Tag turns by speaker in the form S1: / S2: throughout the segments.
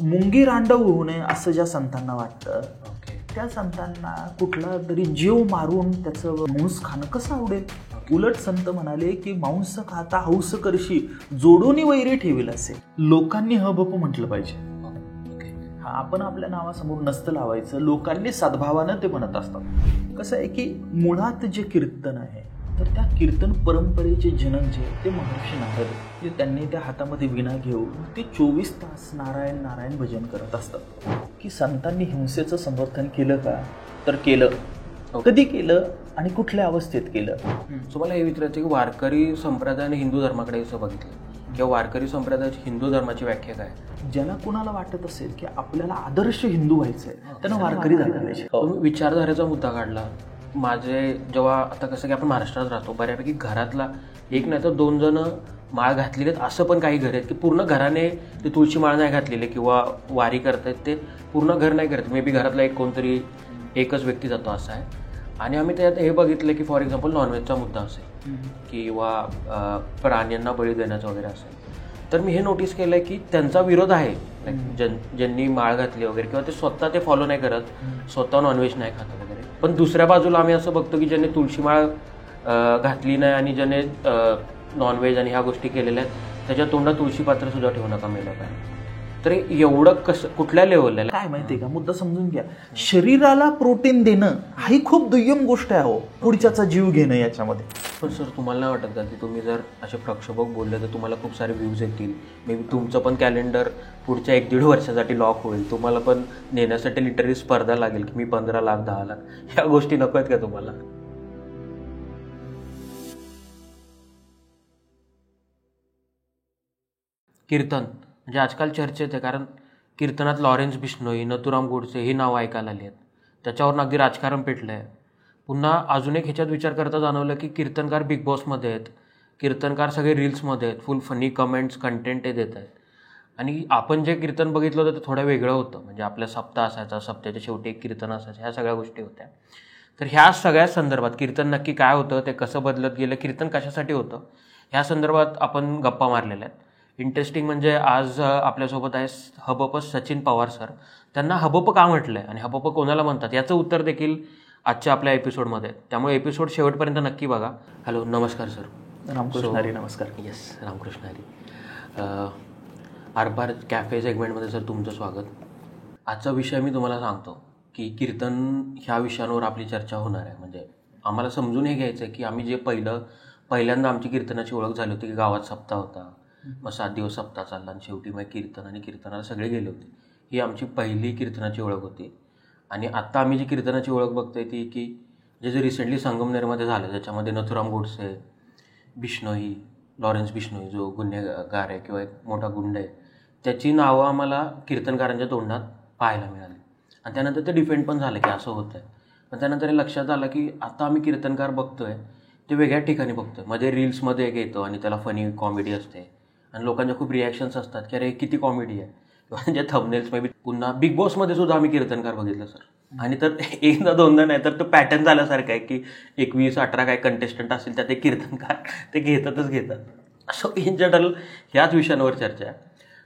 S1: मुंगी रांडव होऊ नये असं ज्या संतांना वाटतं त्या संतांना कुठला तरी जीव मारून त्याचं मांस खाणं कसं आवडेल. उलट संत म्हणाले की मांस खाता हौस करशी जोडूनी वैरी ठेवेल असे. लोकांनी हबप म्हटलं पाहिजे. हा आपण आपल्या नावासमोर नसतं लावायचं. लोकांनी सद्भावानं ते म्हणत असतात. कसं आहे की मुळात जे कीर्तन आहे तर त्या कीर्तन परंपरेचे जनक जे ते महर्षी नारद, त्यांनी त्या हातामध्ये विणा घेऊन ते 24 तास नारायण नारायण भजन करत असतात. की संतांनी हिंसेचं समर्थन केलं का तर केलं. कधी केलं आणि कुठल्या अवस्थेत केलं.
S2: सो मला हे विचारायचं की वारकरी संप्रदायाने हिंदू धर्माकडे असं बघितलं किंवा वारकरी संप्रदायाची हिंदू धर्माची व्याख्या काय.
S1: ज्याला कुणाला वाटत असेल की आपल्याला आदर्श हिंदू व्हायचंय त्यांना वारकरी झालं पाहिजे.
S2: विचारधारेचा मुद्दा काढला. माझे जेव्हा आता कसं की आपण महाराष्ट्रात राहतो बऱ्यापैकी घरातला एक नाही तर 2 जण माळ घातलेले आहेत असं पण काही घर आहेत की पूर्ण घराने ते तुळशी माळ नाही घातलेले किंवा वारी करतायत ते पूर्ण घर नाही करत. मे बी घरातला एक कोणतरी एकच व्यक्ती जातो असं आहे. आणि आम्ही त्यात हे बघितलं की फॉर एक्झाम्पल नॉनव्हेजचा मुद्दा असेल किंवा प्राण्यांना बळी देण्याचा वगैरे असेल तर मी हे नोटीस केलं आहे की त्यांचा विरोध आहे. ज्यांनी माळ घातली वगैरे किंवा ते स्वतः ते फॉलो नाही करत, स्वतः नॉनव्हेज नाही खात वगैरे. पण दुसऱ्या बाजूला आम्ही असं बघतो की ज्यांनी तुळशी माळ घातली नाही आणि ज्याने नॉनव्हेज आणि ह्या गोष्टी केलेल्या आहेत त्याच्या तोंडात तुळशी पात्र सुद्धा ठेवू नका मेलं काय. तर एवढं कसं कुठल्या लेवलला
S1: काय माहितीये का मुद्दा समजून घ्या. शरीराला प्रोटीन देणं ही खूप दुय्यम गोष्ट आहे. पुढच्याचा जीव घेणं याच्यामध्ये.
S2: पण सर तुम्हाला नाही वाटत का की तुम्ही जर असे प्रक्षोभक बोलले तर तुम्हाला खूप सारे व्ह्यूज येतील. मे बी तुमचं पण कॅलेंडर पुढच्या 1-1.5 वर्षासाठी लॉक होईल. तुम्हाला पण नेण्यासाठी लिटरली स्पर्धा लागेल की मी 15 लाख 10 लाख ह्या गोष्टी नको आहेत का तुम्हाला. कीर्तन म्हणजे आजकाल चर्चेत आहे कारण कीर्तनात लॉरेन्स बिश्नोई, नथुराम गोडसे ही नावं ऐकायला आली आहेत. त्याच्यावरून अगदी राजकारण पेटलं आहे. पुन्हा अजून एक ह्याच्यात विचार करता जाणवलं की कीर्तनकार बिग बॉसमध्ये आहेत, कीर्तनकार सगळे रील्समध्ये आहेत, फुल फनी कमेंट्स कंटेंट ते देत आहेत. आणि आपण जे कीर्तन बघितलं होतं ते थोडं वेगळं होतं. म्हणजे आपल्या सप्ताह असायचा, सप्त्याच्या शेवटी एक कीर्तन असायचं, ह्या सगळ्या गोष्टी होत्या. तर ह्या सगळ्या संदर्भात कीर्तन नक्की काय होतं, ते कसं बदलत गेलं, कीर्तन कशासाठी होतं, ह्या संदर्भात आपण गप्पा मारलेल्या आहेत. इंटरेस्टिंग म्हणजे आज आपल्यासोबत आहे हबप सचिन पवार सर. त्यांना हबप का म्हटलं आहे आणि हबप कोणाला म्हणतात याचं उत्तर देखील आजच्या आपल्या एपिसोडमध्ये. त्यामुळे एपिसोड शेवटपर्यंत नक्की बघा. हॅलो, नमस्कार सर.
S1: रामकृष्ण हरी. नमस्कार.
S2: येस, रामकृष्ण हरी. आरपार कॅफे सेगमेंटमध्ये सर तुमचं स्वागत. आजचा विषय मी तुम्हाला सांगतो की कीर्तन ह्या विषयांवर आपली चर्चा होणार आहे. म्हणजे आम्हाला समजून हे घ्यायचं आहे की आम्ही जे पहिल्यांदा आमची कीर्तनाची ओळख झाली होती की गावात सप्ताह होता, मग 7 दिवस सप्ताह चालला आणि शेवटी मग कीर्तन आणि कीर्तनाला सगळे गेले होते. ही आमची पहिली कीर्तनाची ओळख होती. आणि आत्ता आम्ही जी कीर्तनाची ओळख बघतोय ती की जे रिसेंटली संगमनेरमध्ये झालं ज्याच्यामध्ये नथुराम गोडसे, बिश्नोई, लॉरेन्स बिश्नोई जो गुन्हेगार आहे किंवा एक मोठा गुंड आहे, त्याची नावं आम्हाला कीर्तनकारांच्या तोंडात पाहायला मिळाली. आणि त्यानंतर ते डिफेंड पण झालं की असं होतं आहे. पण त्यानंतर हे लक्षात आलं की आता आम्ही कीर्तनकार बघतोय ते वेगळ्या ठिकाणी बघतोय. मध्ये रील्समध्ये एक येतो आणि त्याला फनी कॉमेडी असते आणि लोकांच्या खूप रिॲक्शन्स असतात की अरे किती कॉमेडी आहे किंवा जे थंबनेल्स मे बी. पुन्हा बिग बॉसमध्ये सुद्धा आम्ही कीर्तनकार बघितलं सर. आणि तर एकदा दोनदा नाही तर तो पॅटर्न झाल्यासारखं आहे की 21-18 काय कंटेस्टंट असतील त्यात एक कीर्तनकार ते घेतात. सो इन जनरल ह्याच विषयांवर चर्चा आहे.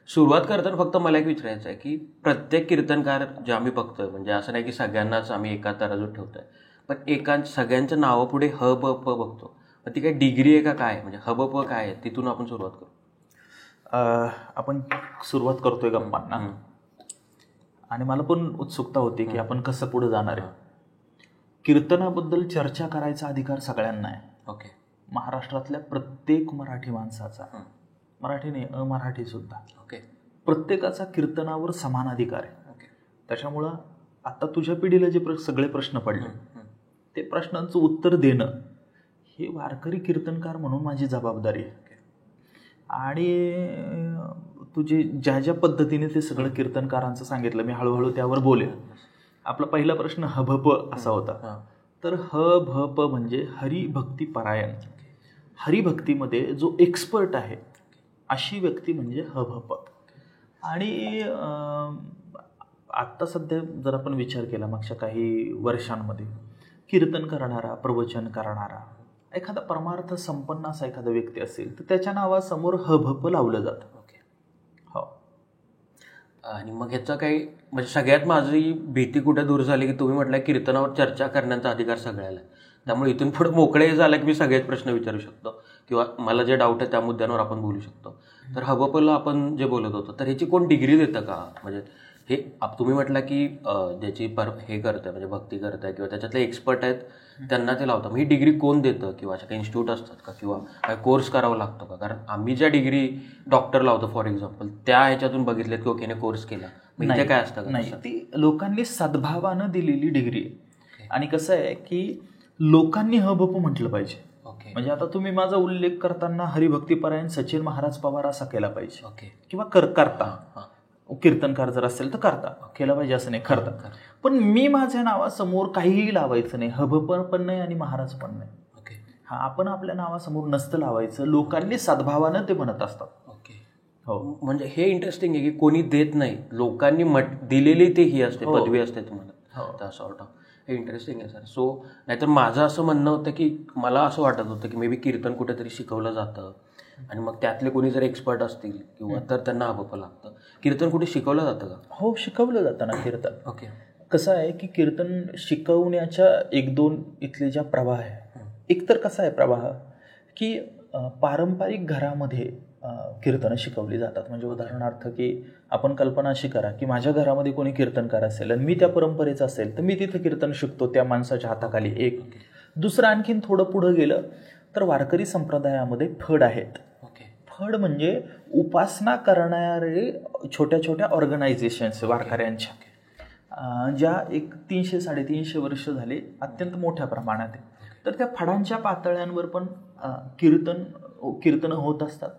S2: सुरुवात करताना फक्त मला एक विचारायचं आहे की प्रत्येक कीर्तनकार जे आम्ही बघतोय म्हणजे असं नाही की सगळ्यांनाच आम्ही एका तराजूत ठेवतोय, पण सगळ्यांच्या नावापुढे ह ब प बघतो. पण ती काय डिग्री आहे का काय, म्हणजे ह ब प काय आहे तिथून आपण सुरुवात करू.
S1: आपण सुरुवात करतोय गप्पांना आणि मला पण उत्सुकता होती की आपण कसं पुढे जाणार आहे. कीर्तनाबद्दल चर्चा करायचा अधिकार सगळ्यांना आहे.
S2: ओके.
S1: महाराष्ट्रातल्या प्रत्येक मराठी माणसाचा, मराठी नाही अमराठी सुद्धा,
S2: ओके,
S1: प्रत्येकाचा कीर्तनावर समान अधिकार आहे.
S2: ओके.
S1: त्याच्यामुळं आता तुझ्या पिढीला जे सगळे प्रश्न पडले ते प्रश्नांचं उत्तर देणं ही वारकरी कीर्तनकार म्हणून माझी जबाबदारी आहे. आणि तुझे ज्या पद्धतीने ते सगळं कीर्तनकारांचं सांगितलं मी हळूहळू त्यावर बोलेन. आपला पहिला प्रश्न हभप असा होता. तर हभप म्हणजे हरिभक्ती परायण. हरिभक्तीमध्ये जो एक्सपर्ट आहे अशी व्यक्ती म्हणजे हभप. आणि आत्ता सध्या जर आपण विचार केला मागच्या काही वर्षांमध्ये कीर्तन करणारा, प्रवचन करणारा एखादा परमार्थ संपन्न असा एखादा व्यक्ती असेल तर त्याच्या नावासमोर हभप लावलं जातं.
S2: ओके.
S1: हो.
S2: आणि मग ह्याचं काही म्हणजे सगळ्यात माझी भीती कुठे दूर झाली की तुम्ही म्हटलं कीर्तनावर चर्चा करण्याचा अधिकार सगळ्याला आहे. त्यामुळे इथून पुढे मोकळे झालं की मी सगळेच प्रश्न विचारू शकतो किंवा मला जे डाऊट आहे त्या मुद्द्यांवर आपण बोलू शकतो. तर हबपला आपण जे बोलत होतो तर ह्याची कोण डिग्री देतं का? म्हणजे हे तुम्ही म्हटलं की ज्याची हे करतं म्हणजे भक्ती करताय किंवा त्याच्यातले एक्सपर्ट आहेत त्यांना ते लावतं. मग ही डिग्री कोण देतं किंवा अशा काही इन्स्टिट्यूट असतात का किंवा काय कोर्स करावा लागतो का? कारण आम्ही ज्या डिग्री डॉक्टर लावतो फॉर एक्झाम्पल त्या ह्याच्यातून बघितलेत की ओकेने कोर्स केला. मग इथे काय असतं?
S1: नाही, ती लोकांनी सद्भावानं दिलेली डिग्री आहे. आणि कसं आहे की लोकांनी हबप म्हटलं पाहिजे. म्हणजे आता तुम्ही माझा उल्लेख करताना हरिभक्तीपरायण सचिन महाराज पवार असा केला पाहिजे किंवा करता कीर्तनकार जर असेल तर करता केला पाहिजे असं नाही, करता. पण मी माझ्या नावासमोर काहीही लावायचं नाही, हबप पण नाही आणि महाराज पण नाही. हा, आपण आपल्या नावासमोर नसतं लावायचं. लोकांनी सद्भावानं ते म्हणत असतात.
S2: हो, म्हणजे हे इंटरेस्टिंग आहे की कोणी देत नाही, लोकांनी दिलेली ते ही असते, पदवी असते तुम्हाला सॉर्ट ऑफ. हे इंटरेस्टिंग आहे सर. सो नाहीतर माझं असं म्हणणं होतं की मला असं वाटत होतं की मे बी कीर्तन कुठेतरी शिकवलं जातं आणि मग त्यातले कोणी जर एक्सपर्ट असतील किंवा तर त्यांना हबप लागतं. कीर्तन कुठे शिकवलं जातं का?
S1: हो, शिकवलं जातं ना कीर्तन. कसं आहे की कीर्तन शिकवण्याच्या 1-2 इथले ज्या प्रवाह आहे. एकतर कसा आहे प्रवाह की पारंपरिक घरामध्ये कीर्तनं शिकवली जातात. म्हणजे उदाहरणार्थ की आपण कल्पना अशी करा की माझ्या घरामध्ये कोणी कीर्तनकार असेल आणि मी त्या परंपरेचा असेल तर मी तिथं कीर्तन शिकतो त्या माणसाच्या हाताखाली. एक दुसरं आणखीन थोडं पुढं गेलं तर वारकरी संप्रदायामध्ये फड आहेत. फड म्हणजे उपासना करणारे छोट्या छोट्या ऑर्गनायझेशन्स वारकऱ्यांच्या, ज्या एक 300-350 वर्ष झाले अत्यंत मोठ्या प्रमाणात आहे. तर त्या फडांच्या पातळ्यांवर पण कीर्तनं होत असतात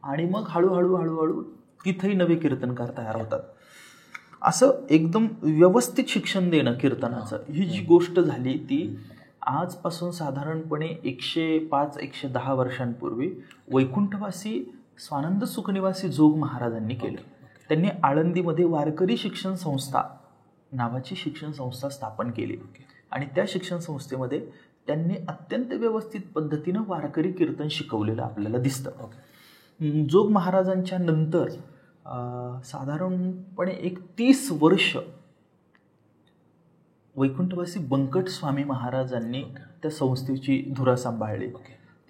S1: आणि मग हळूहळू तिथेही नवे कीर्तनकार तयार होतात. असं एकदम व्यवस्थित शिक्षण देणं कीर्तनाचं ही जी गोष्ट झाली ती आजपासून साधारणपणे 105-110 वर्षांपूर्वी वैकुंठवासी स्वानंद सुखनिवासी जोग महाराजांनी केलं. त्यांनी आळंदीमध्ये वारकरी शिक्षण संस्था नावाची शिक्षण संस्था स्थापन केली आणि त्या शिक्षण संस्थेमध्ये त्यांनी अत्यंत व्यवस्थित पद्धतीनं वारकरी कीर्तन शिकवलेलं आपल्याला दिसतं. जोग महाराजांच्या नंतर साधारणपणे 30 वर्ष वैकुंठवासी बंकट स्वामी महाराजांनी त्या संस्थेची धुरा सांभाळली.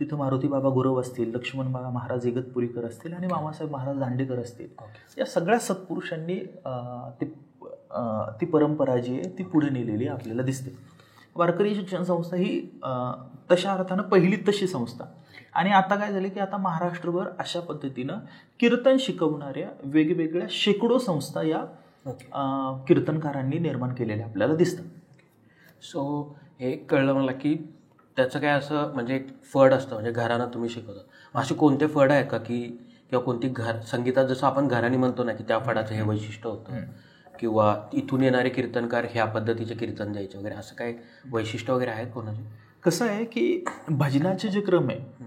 S1: तिथं मारुती बाबा गुरव असतील, लक्ष्मण बाबा महाराज इगतपुरीकर असतील आणि मामासाहेब महाराज दांडेकर असतील, या सगळ्या सत्पुरुषांनी ती परंपरा जी आहे ती पुढे नेलेली आपल्याला दिसते. वारकरी शिक्षण संस्था ही तशा अर्थानं पहिली तशी संस्था. आणि आता काय झालं की आता महाराष्ट्रभर अशा पद्धतीनं कीर्तन शिकवणाऱ्या वेगवेगळ्या शेकडो संस्था या कीर्तनकारांनी निर्माण केलेल्या आपल्याला दिसतं.
S2: सो हे कळलं मला की त्याचं काय असं म्हणजे एक फड असतं, म्हणजे घरानं तुम्ही शिकवता. असे कोणते फड आहे का की किंवा कोणती संगीतात जसं आपण घराने म्हणतो ना की त्या फडाचं हे वैशिष्ट्य होतं किंवा इथून येणारे कीर्तनकार ह्या पद्धतीचे कीर्तन द्यायचे वगैरे, असं काय वैशिष्ट्य वगैरे आहेत कोणाचे?
S1: कसं आहे की भजनाचे जे क्रम आहे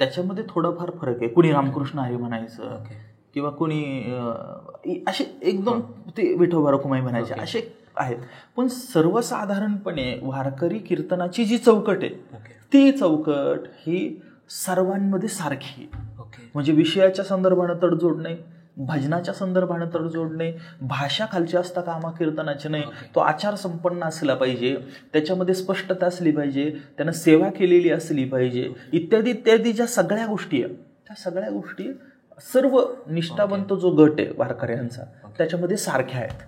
S1: त्याच्यामध्ये थोडाफार फरक आहे. कुणी रामकृष्ण हरी म्हणायचं किंवा कुणी असे एकदम ते विठोबा रखुमाई म्हणायचे असे आहेत. पण सर्वसाधारणपणे वारकरी कीर्तनाची जी चौकट आहे ती चौकट ही सर्वांमध्ये सारखी. म्हणजे विषयाच्या संदर्भानं तडजोड नाही, भजनाच्या संदर्भानं तडजोड नाही, भाषा खालची असता कामा कीर्तनाची नाही. तो आचार संपन्न असला पाहिजे, त्याच्यामध्ये स्पष्टता असली पाहिजे, त्यानं सेवा केलेली असली पाहिजे, इत्यादी इत्यादी ज्या सगळ्या गोष्टी आहेत त्या सगळ्या गोष्टी सर्व निष्ठावंत जो गट आहे वारकऱ्यांचा त्याच्यामध्ये सारख्या आहेत.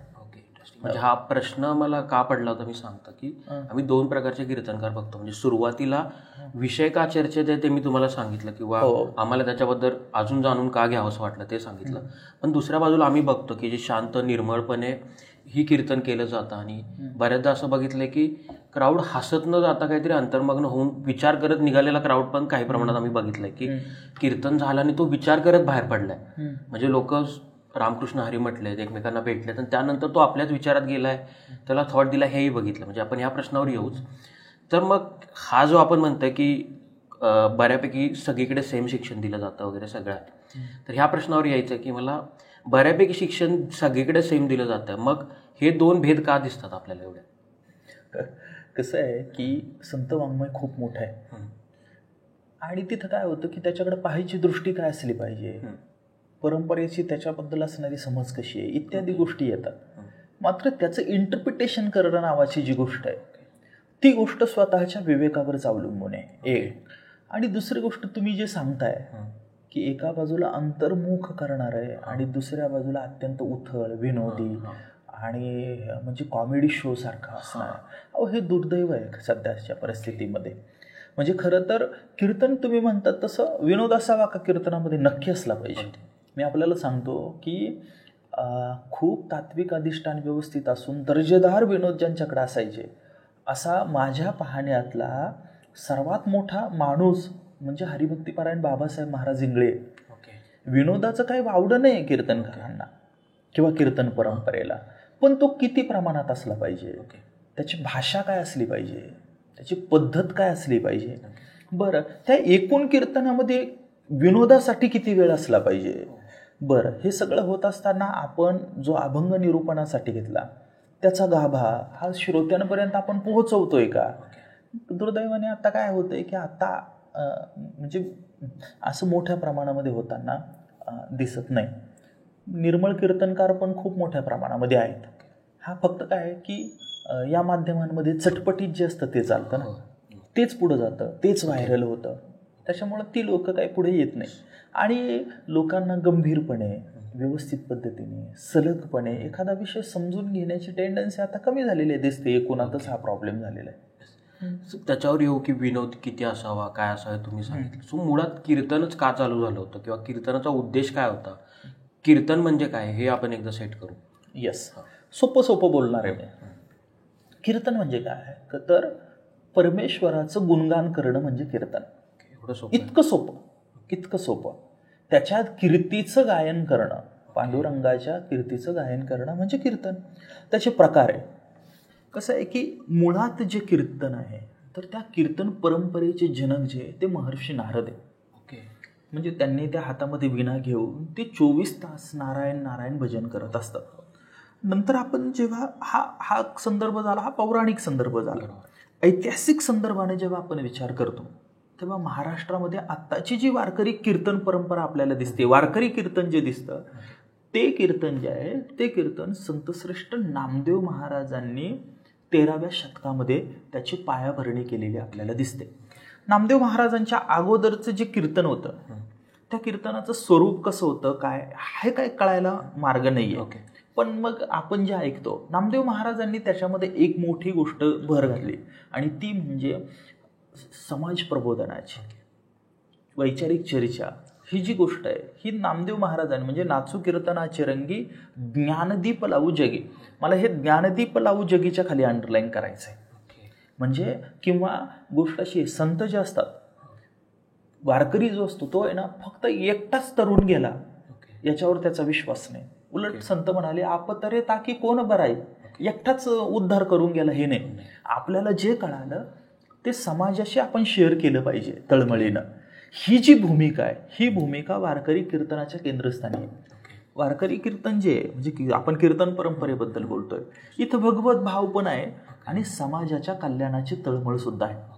S2: म्हणजे हा प्रश्न मला का पडला होता मी सांगतो की आम्ही 2 प्रकारचे कीर्तनकार बघतो. म्हणजे सुरुवातीला विषय का चर्चेत आहे ते मी तुम्हाला सांगितलं किंवा आम्हाला त्याच्याबद्दल अजून जाणून का घ्यावं असं वाटलं ते सांगितलं. पण दुसऱ्या बाजूला आम्ही बघतो की जे शांत निर्मळपणे ही कीर्तन केलं जातं आणि बऱ्याचदा असं बघितलंय की क्राऊड हसत न जाता काहीतरी अंतर्मग्न होऊन विचार करत निघालेला क्राऊड पण काही प्रमाणात आम्ही बघितलंय की कीर्तन झालं आणि तो विचार करत बाहेर पडलाय. म्हणजे लोक रामकृष्ण हरी म्हटलेत, एकमेकांना भेटलेत आणि त्यानंतर तो आपल्याच विचारात गेलाय, त्याला थॉट दिला, हेही बघितलं. म्हणजे आपण या प्रश्नावर येऊच. तर मग हा जो आपण म्हणतोय की बऱ्यापैकी सगळीकडे सेम शिक्षण दिलं जातं वगैरे सगळ्यात, तर ह्या प्रश्नावर यायचं की मला बऱ्यापैकी शिक्षण सगळीकडे सेम दिलं जातं, मग हे 2 भेद का दिसतात आपल्याला एवढे?
S1: कसं आहे की संत वाङ्मय खूप मोठं आहे आणि तिथं काय होतं की त्याच्याकडे पाहायची दृष्टी काय असली पाहिजे. परंपरेची त्याच्याबद्दल असणारी समज कशी आहे इत्यादी गोष्टी येतात. मात्र त्याचं इंटरप्रिटेशन करणं नावाची जी गोष्ट आहे ती गोष्ट स्वतःच्या विवेकावरच अवलंबून आहे एक. आणि दुसरी गोष्ट तुम्ही जे सांगताय की एका बाजूला अंतर्मुख करणार आहे आणि दुसऱ्या बाजूला अत्यंत उथळ विनोदी आणि म्हणजे कॉमेडी शो सारखा असणार. अहो हे दुर्दैव आहे सध्याच्या परिस्थितीमध्ये. म्हणजे खरं तर कीर्तन तुम्ही म्हणतात तसं विनोद असावा का कीर्तनामध्ये? नक्की असला पाहिजे. मी आपल्याला सांगतो की खूप तात्विक अधिष्ठान व्यवस्थित असून दर्जेदार विनोद ज्यांच्याकडे असायचे असा माझ्या पाहण्यातला सर्वात मोठा माणूस म्हणजे हरिभक्तीपरायण बाबासाहेब महाराज इंगळे. विनोदाचं काही वावडं नाही कीर्तनकारांना किंवा कीर्तन परंपरेला, पण तो किती प्रमाणात असला पाहिजे, त्याची भाषा काय असली पाहिजे, त्याची पद्धत काय असली पाहिजे. बरं, त्या एकूण कीर्तनामध्ये विनोदासाठी किती वेळ असला पाहिजे. बरं, हे सगळं होत असताना आपण जो अभंग निरूपणासाठी घेतला त्याचा गाभा हा श्रोत्यांपर्यंत आपण पोहोचवतोय का? दुर्दैवाने आता काय होतंय की आता म्हणजे असं मोठ्या प्रमाणामध्ये होताना दिसत नाही. निर्मळ कीर्तनकार पण खूप मोठ्या प्रमाणामध्ये आहेत. हा फक्त काय आहे की या माध्यमांमध्ये चटपटीत जे असतं ते चालतं ना, तेच पुढं जातं, तेच व्हायरल होतं. त्याच्यामुळं ती लोक काही पुढे येत नाही आणि लोकांना गंभीरपणे व्यवस्थित पद्धतीने सलगपणे एखादा विषय समजून घेण्याची टेंडन्सी आता कमी झालेली आहे दिसते. एकूणातच हा प्रॉब्लेम झालेला आहे.
S2: त्याच्यावर येऊ की विनोद किती असावा, काय असावं तुम्ही सांगितलं. सो मुळात कीर्तनच का चालू झालं होतं किंवा कीर्तनाचा उद्देश काय होता, कीर्तन म्हणजे काय हे आपण एकदा सेट करू.
S1: येस, सोपं बोलणार आहे मी. कीर्तन म्हणजे काय तर परमेश्वराचं गुणगान करणं म्हणजे कीर्तन. इतकं सोपं. त्याच्यात कीर्तीचं गायन करणं, पांडुरंगाच्या कीर्तीचं गायन करणं म्हणजे कीर्तन. त्याचे प्रकार आहे. कसं आहे की मुळात जे कीर्तन आहे तर त्या कीर्तन परंपरेचे जनक जे ते महर्षी नारद आहे. म्हणजे त्यांनी त्या हातामध्ये विणा घेऊन ते 24 तास नारायण भजन करत असतात. नंतर आपण जेव्हा हा संदर्भ झाला, हा पौराणिक संदर्भ झाला. ऐतिहासिक संदर्भाने जेव्हा आपण विचार करतो तेव्हा महाराष्ट्रामध्ये आत्ताची जी वारकरी कीर्तन परंपरा आपल्याला दिसते, वारकरी कीर्तन जे दिसतं ते कीर्तन जे आहे ते कीर्तन संतश्रेष्ठ नामदेव महाराजांनी 13व्या शतकामध्ये त्याची पायाभरणी केलेली आपल्याला दिसते. नामदेव महाराजांच्या अगोदरचं जे कीर्तन होतं त्या कीर्तनाचं स्वरूप कसं होतं काय हे काय कळायला मार्ग नाही आहे. पण मग आपण जे ऐकतो नामदेव महाराजांनी त्याच्यामध्ये एक मोठी गोष्ट भर घातली आणि ती म्हणजे समाज प्रबोधनाची वैचारिक चर्चा. ही जी गोष्ट आहे ही नामदेव महाराजांनी म्हणजे नाचू कीर्तनाचे रंगी ज्ञानदीप लावू जगी. मला हे ज्ञानदीप लावू जगीच्या खाली अंडरलाईन करायचं आहे. म्हणजे किंवा गोष्ट अशी आहे, संत जे असतात, वारकरी जो असतो तो आहे ना फक्त एकटाच तरुण गेला याच्यावर त्याचा विश्वास नाही. उलट संत म्हणाले आपतरे ताकी कोण बराई, एकटाच उद्धार करून गेला हे नाही. आपल्याला जे कळालं ते समाजाशी आपण शेअर केलं पाहिजे तळमळीनं. ही जी भूमिका आहे ही भूमिका वारकरी कीर्तनाच्या केंद्रस्थानी आहे. वारकरी कीर्तन जे म्हणजे आपण कीर्तन परंपरेबद्दल बोलतोय, इथं भगवत भाव पण आहे आणि समाजाच्या कल्याणाची तळमळ सुद्धा आहे.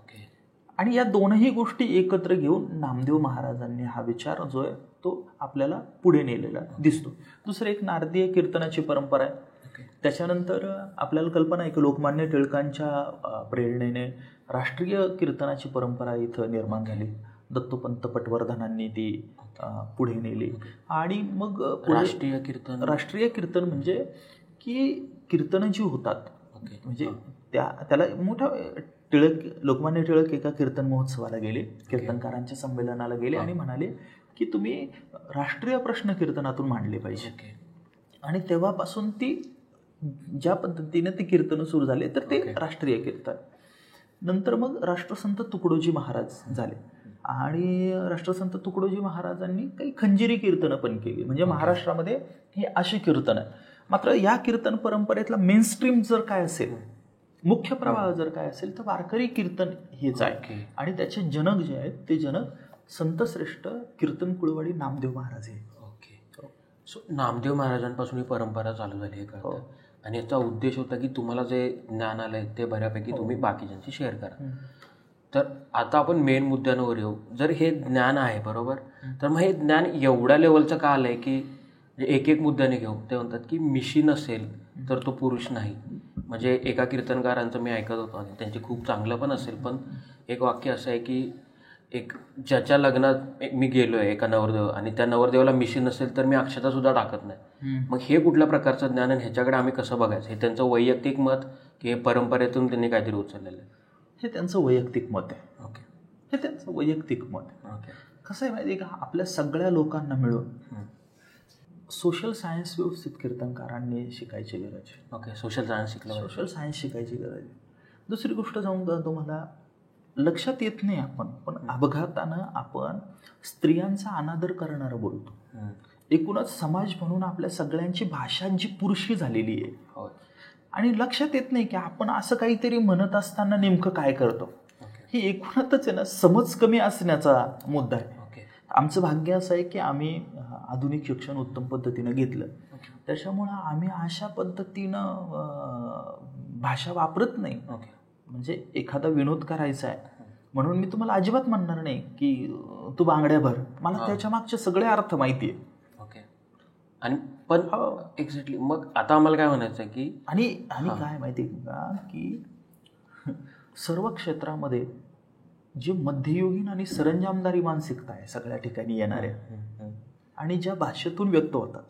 S1: आणि या दोनही गोष्टी एकत्र घेऊन नामदेव महाराजांनी हा विचार जो आहे तो आपल्याला पुढे नेलेला दिसतो. दुसरं एक नारदीय कीर्तनाची परंपरा आहे. त्याच्यानंतर आपल्याला कल्पना आहे की लोकमान्य टिळकांच्या प्रेरणेने राष्ट्रीय कीर्तनाची परंपरा इथं निर्माण झाली. दत्तोपंत पटवर्धनांनी ती पुढे नेली. आणि मग राष्ट्रीय कीर्तन म्हणजे की कीर्तनं जी होतात म्हणजे त्याला मोठा लोकमान्य टिळक एका कीर्तन महोत्सवाला गेले, कीर्तनकारांच्या संमेलनाला गेले आणि म्हणाले की तुम्ही राष्ट्रीय प्रश्न कीर्तनातून मांडले पाहिजे. आणि तेव्हापासून ती ज्या पद्धतीने ती कीर्तनं सुरू झाले तर ते राष्ट्रीय कीर्तन. नंतर मग राष्ट्रसंत तुकडोजी महाराज झाले आणि राष्ट्रसंत तुकडोजी महाराजांनी काही खंजिरी कीर्तनं पण केली. म्हणजे महाराष्ट्रामध्ये हे अशी कीर्तन आहे. मात्र या कीर्तन परंपरेतला मेनस्ट्रीम जर काय असेल, मुख्य प्रवाह जर काय असेल तर वारकरी कीर्तन हेच आहे. आणि त्याचे जनक जे आहेत ते जनक संतश्रेष्ठ कीर्तन कुळवाडी नामदेव महाराज आहे.
S2: सो नामदेव महाराजांपासून ही परंपरा चालू झाली आहे आणि याचा उद्देश होता की तुम्हाला जे ज्ञान आलंय ते बऱ्यापैकी तुम्ही बाकीच्यांशी शेअर करा. तर आता आपण मेन मुद्द्यांवर येऊ. जर हे ज्ञान आहे बरोबर, तर मग हे ज्ञान एवढ्या लेवलचं का आलंय की एक एक मुद्द्याने घेऊ. ते म्हणतात की मिशी नसेल तर तो पुरुष नाही. म्हणजे एका कीर्तनकारांचं मी ऐकत होतो आणि त्यांचे खूप चांगलं पण असेल, पण एक वाक्य असं आहे की एक ज्याच्या लग्नात मी गेलोय एका नवरदेव आणि त्या नवरदेवाला मिशी नसेल तर मी अक्षता सुद्धा टाकत नाही. मग हे कुठल्या प्रकारचं ज्ञान आणि ह्याच्याकडे आम्ही कसं बघायचं, हे त्यांचं वैयक्तिक मत की हे परंपरेतून त्यांनी काहीतरी उचललेलं आहे?
S1: हे त्यांचं वैयक्तिक मत आहे.
S2: ओके.
S1: हे त्यांचं वैयक्तिक मत आहे.
S2: ओके.
S1: कसं आहे माहिती आहे का, आपल्या सगळ्या लोकांना मिळून सोशल सायन्स व्यवस्थित कीर्तनकारांनी शिकायची गरज आहे.
S2: ओके. सोशल सायन्स शिकलं,
S1: सोशल सायन्स शिकायची गरज आहे. दुसरी गोष्ट जाऊन तुम्हाला लक्षात येत नाही पण अपघातानं आपण स्त्रियांचा अनादर करणारं बोलतो. एकूणच समाज म्हणून आपल्या सगळ्यांची भाषांची पुरुषी झालेली आहे आणि लक्षात येत नाही की आपण असं काहीतरी म्हणत असताना नेमकं काय करतो. ही एकूणच आहे ना समज कमी असण्याचा मुद्दा आहे. आमचं भाग्य असं आहे की आम्ही आधुनिक शिक्षण उत्तम पद्धतीनं घेतलं, त्याच्यामुळं आम्ही अशा पद्धतीनं भाषा वापरत नाही. म्हणजे एखादा विनोद करायचा आहे म्हणून मी तुम्हाला अजिबात म्हणणार नाही की तू बांगड्या भर, मला त्याच्या मागचे सगळे अर्थ माहिती आहे.
S2: ओके. आणि पण एक्झॅक्टली मग आता आम्हाला काय म्हणायचं आहे की
S1: आणि काय माहिती आहे का की सर्व क्षेत्रामध्ये जे मध्ययुगीन आणि सरंजामदारी मानसिकता आहे सगळ्या ठिकाणी येणाऱ्या आणि ज्या भाषेतून व्यक्त होतात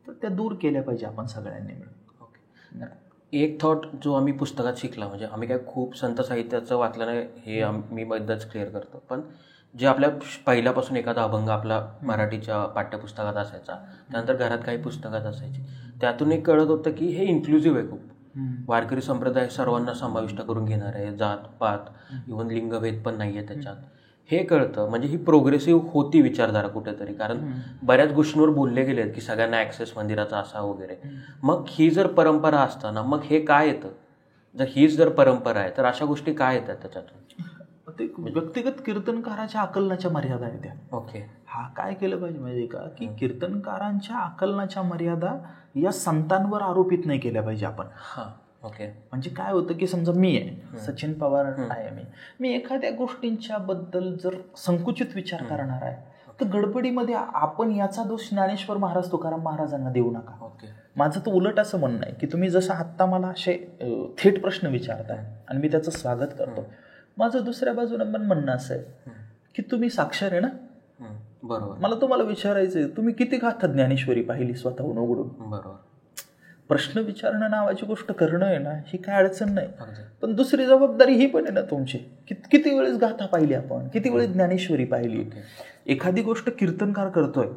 S1: तर त्या दूर केल्या पाहिजे आपण सगळ्यांनी मिळून.
S2: ओके. एक थॉट जो आम्ही पुस्तकात शिकला, म्हणजे आम्ही काय खूप संत साहित्याचं वाचलं नाही हे मी बद्दलच क्लिअर करतो, पण जे आपल्या पहिल्यापासून एखादा अभंग आपला मराठीच्या पाठ्यपुस्तकात असायचा, त्यानंतर घरात काही पुस्तकात असायची, त्यातून एक कळत होतं की हे इन्क्लुझिव्ह आहे खूप. वारकरी संप्रदाय सर्वांना समाविष्ट करून घेणार आहे, जात पात इव्हन लिंगभेद पण नाही आहे त्याच्यात, हे कळतं. म्हणजे ही प्रोग्रेसिव्ह होती विचारधारा कुठेतरी, कारण बऱ्याच गोष्टींवर बोलले गेले की सगळ्यांना ॲक्सेस मंदिराचा असा वगैरे. मग ही जर परंपरा असताना मग हे काय येतं, जर हीच जर परंपरा आहे तर अशा गोष्टी काय येतात त्याच्यातून?
S1: ते व्यक्तिगत कीर्तनकाराच्या आकलनाच्या मर्यादा आहेत त्या.
S2: ओके.
S1: हा काय केलं पाहिजे माहिती का की कीर्तनकारांच्या आकलनाच्या मर्यादा या संतांवर आरोपित नाही केल्या पाहिजे आपण.
S2: ओके.
S1: म्हणजे काय होतं की समजा मी आहे, सचिन पवार आहे, मी एखाद्या गोष्टींच्या बद्दल जर संकुचित विचार करणार आहे तर गडबडीमध्ये आपण याचा दोष ज्ञानेश्वर महाराज तुकाराम महाराजांना देऊ नका.
S2: ओके.
S1: माझं तर उलट असं म्हणणं आहे की तुम्ही जसं आत्ता मला असे थेट प्रश्न विचारताय आणि मी त्याचं स्वागत करतो, माझं दुसऱ्या बाजूनं पण म्हणणं असं आहे की तुम्ही साक्षर आहे ना.
S2: बरोबर.
S1: मला तुम्हाला विचारायचं आहे, तुम्ही किती गाथा ज्ञानेश्वरी पाहिली स्वतःहून उघडून?
S2: बरोबर.
S1: प्रश्न विचारणं नावाची गोष्ट करणं आहे ना, ही काय अडचण नाही, पण दुसरी जबाबदारी ही पण आहे ना तुमची, किती वेळेस गाथा पाहिली आपण, किती वेळेस ज्ञानेश्वरी पाहिली. एखादी गोष्ट कीर्तनकार करतोय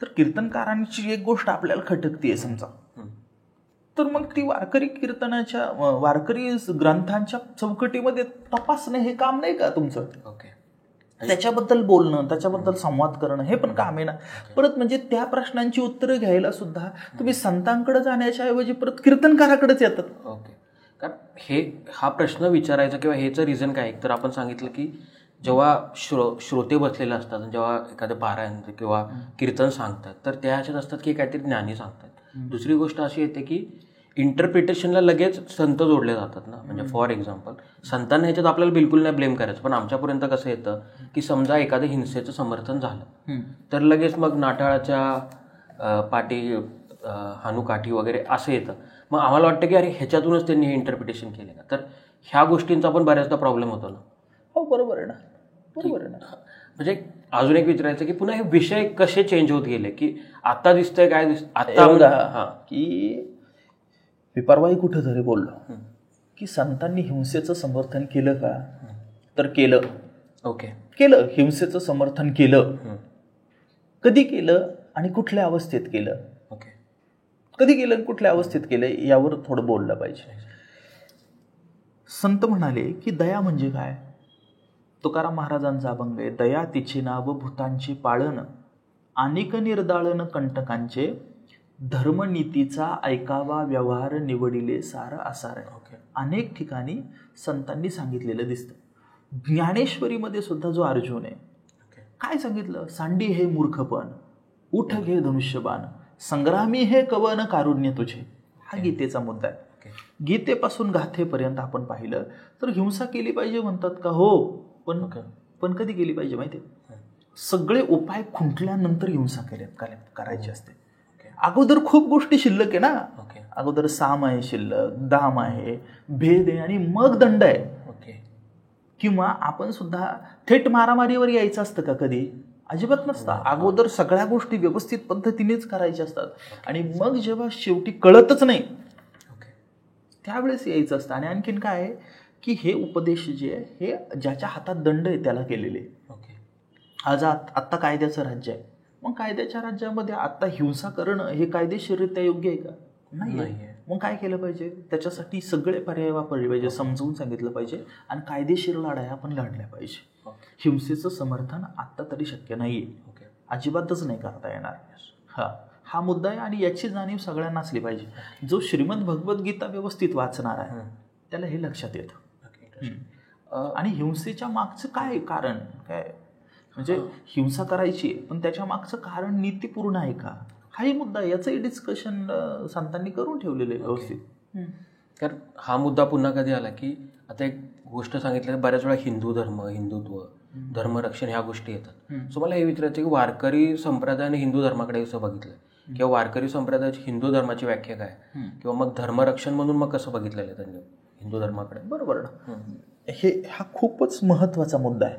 S1: तर कीर्तनकारांची एक गोष्ट आपल्याला खटकतीये समजा, तर मग ती वारकरी ग्रंथांच्या चौकटीमध्ये तपासणं हे काम नाही का तुमचं?
S2: ओके.
S1: त्याच्याबद्दल बोलणं, त्याच्याबद्दल संवाद करणं हे पण काम आहे ना. परत म्हणजे त्या प्रश्नांची उत्तरं घ्यायला सुद्धा तुम्ही संतांकडे जाण्याच्या ऐवजी परत कीर्तनकाराकडेच येतात.
S2: ओके. कारण हा प्रश्न विचारायचा किंवा हेचं रिझन काय, तर आपण सांगितलं की जेव्हा श्रोते बसलेले असतात, जेव्हा एखादं पारायण किंवा कीर्तन सांगतात तर त्या ह्याच्यात असतात की काहीतरी ज्ञानी सांगतात. दुसरी गोष्ट अशी येते की इंटरप्रिटेशनला लगेच संत जोडले जातात ना. म्हणजे फॉर एक्झाम्पल संतांना ह्याच्यात आपल्याला बिलकुल नाही ब्लेम करायचं, पण आमच्यापर्यंत कसं येतं की समजा एखादं हिंसेचं समर्थन झालं तर लगेच मग नाठाळाच्या पाठी हानुकाठी वगैरे असं येतं. मग आम्हाला वाटतं की अरे ह्याच्यातूनच त्यांनी हे इंटरप्रिटेशन केलं का, तर ह्या गोष्टींचा पण बऱ्याचदा प्रॉब्लेम होतो ना.
S1: हो बरोबर आहे ना, बरोबर आहे ना.
S2: म्हणजे अजून एक विचारायचं की पुन्हा हे विषय कसे चेंज होत गेले की आता दिसतंय काय आता
S1: की मी परवाही कुठं तरी बोललो की संतांनी हिंसेचं समर्थन केलं का, तर केलं.
S2: ओके.
S1: केलं, हिंसेचं समर्थन केलं. कधी केलं आणि कुठल्या अवस्थेत केलं?
S2: ओके.
S1: कधी केलं आणि कुठल्या अवस्थेत केलं यावर थोडं बोललं पाहिजे. संत म्हणाले की दया म्हणजे काय? तुकाराम महाराजांचा अभंग आहे, दया तिचे नाव भूतांची पाळण, अनेक निर्दाळन कंटकांचे, धर्मनीतीचा ऐकावा व्यवहार निवडिले सार आसार. अनेक ठिकाणी संतांनी सांगितलेलं दिसतं. ज्ञानेश्वरीमध्ये सुद्धा जो अर्जुन आहे काय सांगितलं? सांडी हे मूर्खपण, उठ घे धनुष्यबाण, संग्रामी हे कवन कारुण्य तुझे. हा गीतेचा मुद्दा आहे. गीतेपासून गाथेपर्यंत आपण पाहिलं तर हिंसा केली पाहिजे म्हणतात का? हो, पण कधी केली पाहिजे माहिती आहे? सगळे उपाय खुंटल्यानंतर हिंसा करायची असते. अगोदर खूप गोष्टी शिल्लक आहे ना. अगोदर साम आहे, शिल्लक दाम आहे, भेद आहे आणि मग दंड आहे. किंवा आपण सुद्धा थेट मारामारीवर यायचं असतं का कधी? अजिबात नसतं. अगोदर सगळ्या गोष्टी व्यवस्थित पद्धतीनेच करायच्या असतात आणि मग जेव्हा शेवटी कळतच नाही त्यावेळेस यायचं असतं. आणि आणखीन काय आहे की हे उपदेश जे आहे हे ज्याच्या हातात दंड आहे त्याला केलेले. आज आत्ता कायद्याचं राज्य आहे, मग कायद्याच्या राज्यामध्ये आता हिंसा करणं हे कायदेशीररित्या योग्य आहे का? नाही. मग काय केलं पाहिजे? त्याच्यासाठी सगळे पर्याय वापरले पाहिजे, समजवून सांगितलं पाहिजे आणि कायदेशीर लढाया आपण लढल्या पाहिजे. हिंसेचं समर्थन आत्ता तरी शक्य नाहीये, अजिबातच नाही करता येणार. हा मुद्दा आहे आणि याची जाणीव सगळ्यांना असली पाहिजे. जो श्रीमद भगवद्गीता व्यवस्थित वाचणार आहे त्याला हे लक्षात येतं. आणि हिंसेच्या मागचं काय कारण काय, म्हणजे हिंसा करायची पण त्याच्या मागचं कारण नीतीपूर्ण आहे का, हाही मुद्दा. याचंही डिस्कशन संतांनी करून ठेवलेलं आहे व्यवस्थित.
S2: कारण हा मुद्दा पुन्हा कधी आला की आता एक गोष्ट सांगितली, बऱ्याच वेळा हिंदू धर्म, हिंदुत्व, धर्मरक्षण ह्या गोष्टी येतात. सो मला हे विचारायचं की वारकरी संप्रदायाने हिंदू धर्माकडे कसं बघितलं, किंवा वारकरी संप्रदायाची हिंदू धर्माची व्याख्या काय, किंवा मग धर्मरक्षण म्हणून मग कसं बघितलेलं आहे त्यांनी हिंदू धर्माकडे? बरोबर ना.
S1: हा खूपच महत्त्वाचा मुद्दा आहे.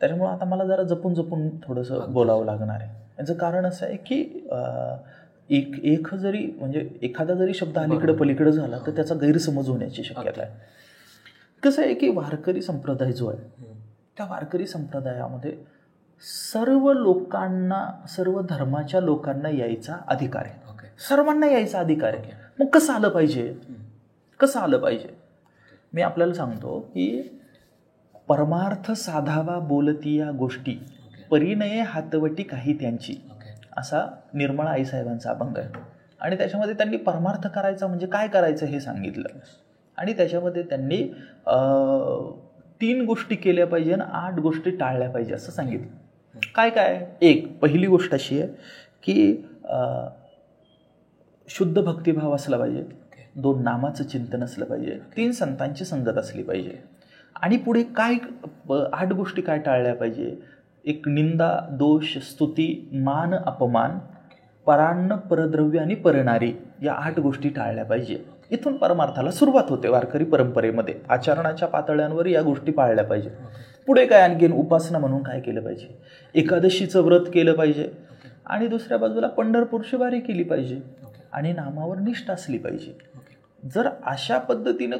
S1: त्याच्यामुळे आता मला जरा जपून थोडंसं बोलावं लागणार आहे. याचं कारण असं आहे की एखादा जरी शब्द अलीकडे पलीकडे झाला तर त्याचा गैरसमज होण्याची शक्यता आहे. कसं आहे की वारकरी संप्रदाय जो आहे त्या वारकरी संप्रदायामध्ये सर्व लोकांना, सर्व धर्माच्या लोकांना यायचा अधिकार आहे. सर्वांना यायचा अधिकार आहे. मग कसं आलं पाहिजे? मी आपल्याला सांगतो की परमार्थ साधावा बोलती या गोष्टी, परिणये हातवटी काही त्यांची, असा निर्मळा आईसाहेबांचा अभंग आहे. आणि त्याच्यामध्ये त्यांनी परमार्थ करायचा म्हणजे काय करायचं हे सांगितलं. आणि त्याच्यामध्ये त्यांनी 3 गोष्टी केल्या पाहिजे आणि 8 गोष्टी टाळल्या पाहिजे असं सांगितलं. काय? पहिली गोष्ट अशी आहे की शुद्ध भक्तिभाव असला पाहिजे, 2 नामाचं चिंतन असलं पाहिजे, 3 संतांची संगत असली पाहिजे. आणि पुढे 8 गोष्टी काय टाळल्या पाहिजे? एक निंदा, दोष, स्तुती, मान, अपमान, परान्न, परद्रव्य आणि परनारी, या 8 गोष्टी टाळल्या पाहिजे. इथून परमार्थाला सुरुवात होते वारकरी परंपरेमध्ये. आचरणाच्या पातळ्यांवर या गोष्टी पाळल्या पाहिजे. पुढे काय आणखीन उपासना म्हणून काय केलं पाहिजे? एकादशीचं व्रत केलं पाहिजे आणि दुसऱ्या बाजूला पंढरपूरची वारी केली पाहिजे आणि नामावर निष्ठा असली पाहिजे. जर अशा पद्धतीनं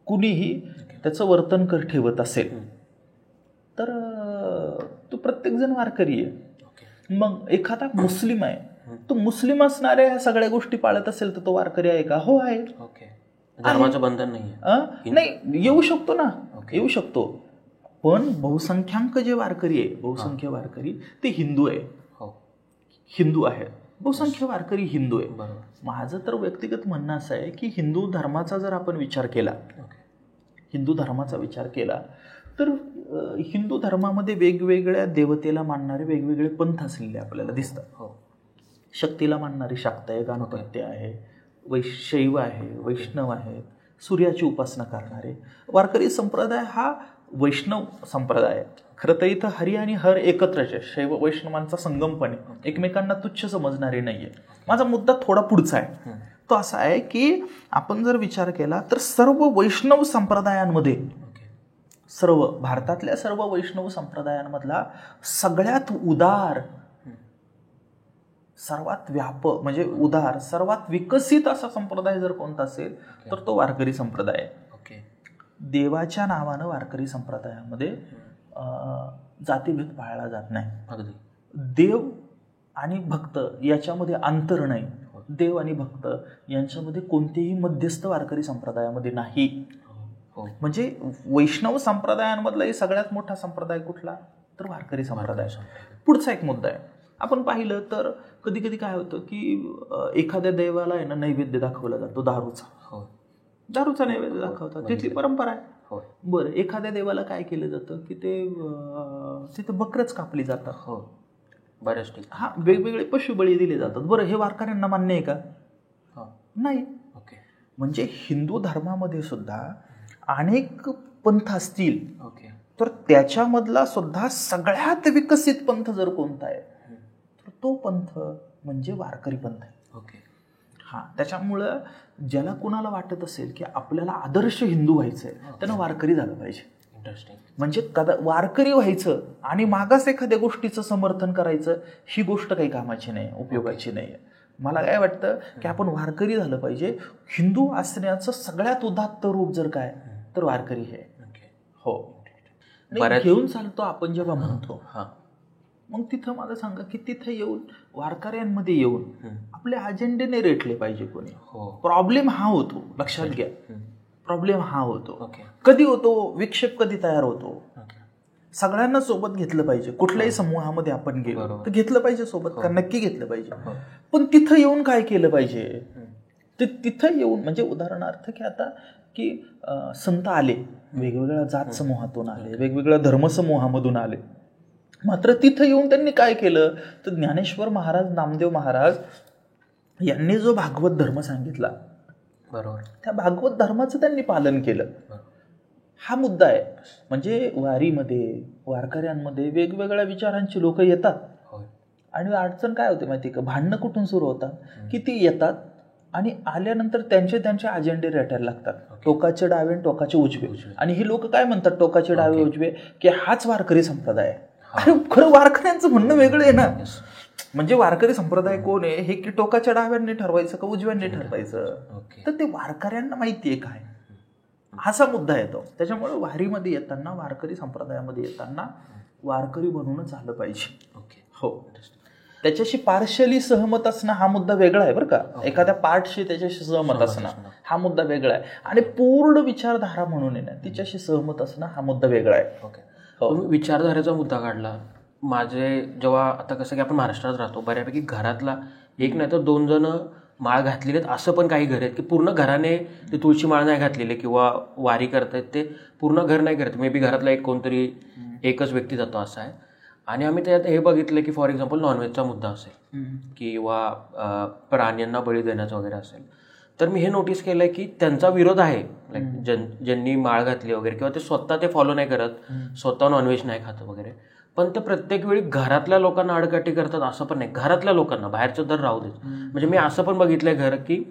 S1: कुणीही त्याचं वर्तन ठेवत असेल तर तो प्रत्येकजण वारकरी आहे. मग एखादा मुस्लिम आहे, तो मुस्लिम असणाऱ्या ह्या सगळ्या गोष्टी पाळत असेल तर तो वारकरी आहे का? हो आहे.
S2: धर्माचं बंधन
S1: नाही, येऊ शकतो ना, येऊ शकतो. पण बहुसंख्याक जे वारकरी आहे, बहुसंख्य वारकरी ते हिंदू आहे. बहुसंख्य वारकरी हिंदू आहे. माझं तर व्यक्तिगत म्हणणं असं आहे की हिंदू धर्माचा जर आपण विचार केला, तर हिंदू धर्मामध्ये वेगवेगळ्या देवतेला मानणारे वेगवेगळे पंथ असलेले आपल्याला दिसतात. शक्तीला मानणारी शाक्त आहे, गणपत्य आहे, शैव आहे, वैष्णव आहे, सूर्याची उपासना करणारे. वारकरी संप्रदाय हा वैष्णव संप्रदाय आहे. खरं तर इथं हरी आणि हर एकत्रच आहे. शैव वैष्णवांचा संगमपणे, एकमेकांना तुच्छ समजणारे नाहीये. माझा मुद्दा थोडा पुढचा आहे. तो असा आहे की आपण जर विचार केला तर सर्व वैष्णव संप्रदायांमध्ये, भारतातल्या सर्व वैष्णव संप्रदायांमधला सगळ्यात उदार, सर्वात व्यापक म्हणजे उदार, सर्वात विकसित असा संप्रदाय जर कोणता असेल तर तो वारकरी संप्रदाय आहे. देवाच्या नावानं वारकरी संप्रदायामध्ये जातीभेद पाळला जात नाही. देव आणि भक्त याच्यामध्ये अंतर नाही. देव आणि भक्त यांच्यामध्ये कोणतेही मध्यस्थ वारकरी संप्रदायामध्ये नाही. म्हणजे वैष्णव संप्रदायांमधलाही सगळ्यात मोठा संप्रदाय कुठला तर वारकरी संप्रदाय. पुढचा एक मुद्दा आहे, आपण पाहिलं तर कधी कधी काय होतं की एखाद्या देवाला आहे ना नैवेद्य दाखवला जातो, दारूचा नैवेद्य दाखवतात, तिथली परंपरा आहे. बरं, एखाद्या देवाला काय केलं जातं की तिथे बकरच कापली जातात.
S2: बऱ्याच ठिकाणी
S1: वेगवेगळे पशुबळी दिले जातात. बरं, हे वारकऱ्यांना मान्य आहे का? नाही. म्हणजे हिंदू धर्मामध्ये सुद्धा अनेक पंथ असतील, तर त्याच्यामधला सुद्धा सगळ्यात विकसित पंथ जर कोणता आहे तर तो पंथ म्हणजे वारकरी पंथ आहे. हा, त्याच्यामुळं ज्याला कुणाला वाटत असेल की आपल्याला आदर्श हिंदू व्हायचं आहे त्यानं वारकरी झालं पाहिजे.
S2: इंटरेस्टिंग.
S1: म्हणजे वारकरी व्हायचं आणि मागास एखाद्या गोष्टीचं समर्थन करायचं ही गोष्ट काही कामाची नाही, उपयोगाची नाही. मला काय वाटतं की आपण वारकरी झालं पाहिजे. हिंदू असण्याचं सगळ्यात उदात्त रूप जर काय तर वारकरी हे. हो, घेऊन चालतो आपण जेव्हा म्हणतो, मग तिथं मला सांगा की तिथं येऊन वारकऱ्यांमध्ये येऊन आपले अजेंडेने रेटले पाहिजे कोणी. प्रॉब्लेम हा होतो, लक्षात घ्या, प्रॉब्लेम हा होतो. कधी होतो विक्षेप, कधी तयार होतो. सगळ्यांना सोबत घेतलं पाहिजे. कुठल्याही समूहामध्ये आपण गेलो तर घेतलं पाहिजे सोबत, का नक्की घेतलं पाहिजे. पण तिथं येऊन काय केलं पाहिजे, ते तिथं येऊन म्हणजे उदाहरणार्थ की आता की संत आले, वेगवेगळ्या जात समूहातून आले, वेगवेगळ्या धर्मसमूहामधून आले, मात्र तिथं येऊन त्यांनी काय केलं तर ज्ञानेश्वर महाराज, नामदेव महाराज यांनी जो भागवत धर्म सांगितला,
S2: बरोबर,
S1: त्या भागवत धर्माचं त्यांनी पालन केलं. हा मुद्दा आहे. म्हणजे वारीमध्ये, वारकऱ्यांमध्ये वेगवेगळ्या विचारांची लोक येतात आणि अडचण काय होते माहिती का, भांडणं कुठून सुरू होतात की ती येतात आणि आल्यानंतर त्यांचे अजेंडे रेटायला लागतात. टोकाचे डावे, टोकाचे उजवे. आणि ही लोक काय म्हणतात, टोकाचे डावे उजवे, की हाच वारकरी संप्रदाय आहे. अरे खरं वारकऱ्यांचं म्हणणं वेगळं आहे ना. म्हणजे वारकरी संप्रदाय कोण आहे हे की टोकाच्या डाव्यांनी ठरवायचं का उजव्यांनी ठरवायचं, तर ते वारकऱ्यांना माहितीये काय, असा मुद्दा येतो. त्याच्यामुळे वारीमध्ये येताना, वारकरी संप्रदायामध्ये येताना वारकरी बनवूनच आलं पाहिजे. हो, त्याच्याशी पार्शली सहमत असणं हा मुद्दा वेगळा आहे बरं का. एखाद्या पार्टशी त्याच्याशी सहमत असणं हा मुद्दा वेगळा आहे, आणि पूर्ण विचारधारा म्हणून आहे ना तिच्याशी सहमत असणं हा मुद्दा वेगळा आहे.
S2: तुम्ही विचारधारेचा मुद्दा काढला. माझे जेव्हा आता कसं की आपण महाराष्ट्रात राहतो, बऱ्यापैकी घरातला एक नाही तर 2 जण माळ घातलेले आहेत, असं पण काही घर आहेत की पूर्ण घराने ते तुळशी माळ नाही घातलेले किंवा वारी करतायत ते पूर्ण घर नाही करत. मे बी घरातला एक कोणतरी एकच व्यक्ती जातो असं आहे. आणि आम्ही त्यात हे बघितलं की फॉर एक्झाम्पल नॉनव्हेजचा मुद्दा असेल किंवा प्राण्यांना बळी देण्याचा वगैरे असेल, तर मी हे नोटीस केलं की त्यांचा विरोध आहे. ज्यांनी माळ घातली वगैरे किंवा ते स्वतः ते फॉलो नाही करत, स्वतः नॉनव्हेज नाही खात वगैरे, पण ते प्रत्येक वेळी घरातल्या लोकांना आडकाठी करतात असं पण नाही. घरातल्या लोकांना, बाहेरचं तर राहू देत. म्हणजे मी असं पण बघितलंय घर की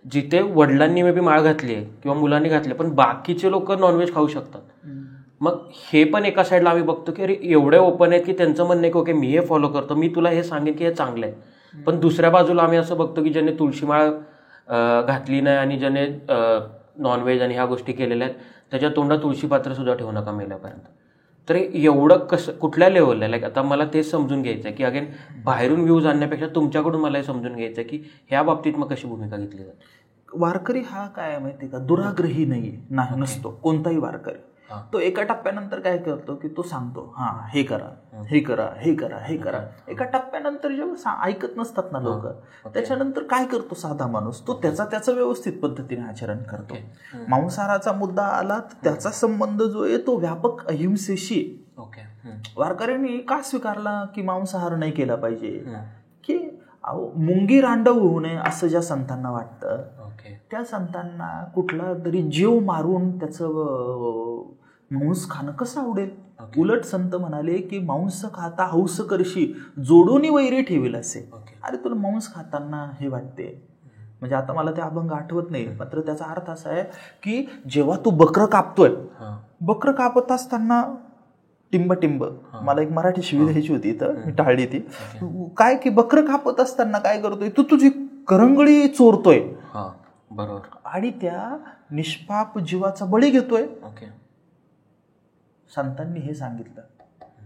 S2: जिथे वडिलांनी मे बी माळ घातली आहे किंवा मुलांनी घातली, पण बाकीचे लोक नॉनव्हेज खाऊ शकतात. मग हे पण एका साईडला आम्ही बघतो की अरे एवढे ओपन आहेत की त्यांचं म्हणणं आहे की ओके मी हे फॉलो करतो, मी तुला हे सांगेन की हे चांगलं आहे. पण दुसऱ्या बाजूला आम्ही असं बघतो की ज्याने तुळशी माळ घातली नाही आणि ज्याने नॉनव्हेज आणि ह्या गोष्टी केलेल्या आहेत त्याच्या तोंडात तुळशी पात्र सुद्धा ठेवू नका मेल्यापर्यंत. तर एवढं कसं, कुठल्या लेवलला, लाईक आता मला तेच समजून घ्यायचं आहे की अगेन बाहेरून व्ह्यूज आणण्यापेक्षा तुमच्याकडून मला हे समजून घ्यायचं आहे की ह्या बाबतीत मग कशी भूमिका घेतली जाते.
S1: वारकरी हा काय माहिती का, दुराग्रही नाही नसतो कोणताही वारकरी. तो एका टप्प्यानंतर काय करतो की तो सांगतो हा हे करा, हे करा, हे करा, हे करा. एका टप्प्यानंतर जेव्हा ऐकत नसतात ना लोक, त्याच्यानंतर काय करतो साधा माणूस, तो त्याचा व्यवस्थित पद्धतीने आचरण करतो. मांसाहाराचा मुद्दा आला तर त्याचा संबंध जो आहे तो व्यापक अहिंसेशी. वारकऱ्यांनी का स्वीकारला की मांसाहार नाही केला पाहिजे, की मुंगी रांडव होऊ नये असं ज्या संतांना वाटतं त्या संतांना कुठला तरी जीव मारून त्याचं मांस खाणं कसं आवडेल. उलट संत म्हणाले की मांस खाता हौस करशी जोडून वैरी ठेवेल असे. अरे तुला मांस खाताना हे वाटते, म्हणजे आता मला ते अभंग आठवत नाही, मात्र त्याचा अर्थ असा आहे की जेव्हा तू बकरं कापतोय, बकरं कापत असताना टिंब मला एक मराठी शिवी द्यायची होती तर मी टाळली ती. काय की बकरं कापत असताना काय करतोय तू, तुझी करंगळी चोरतोय
S2: बरोबर,
S1: आणि त्या निष्पाप जीवाचा बळी घेतोय. संतांनी हे सांगितलं.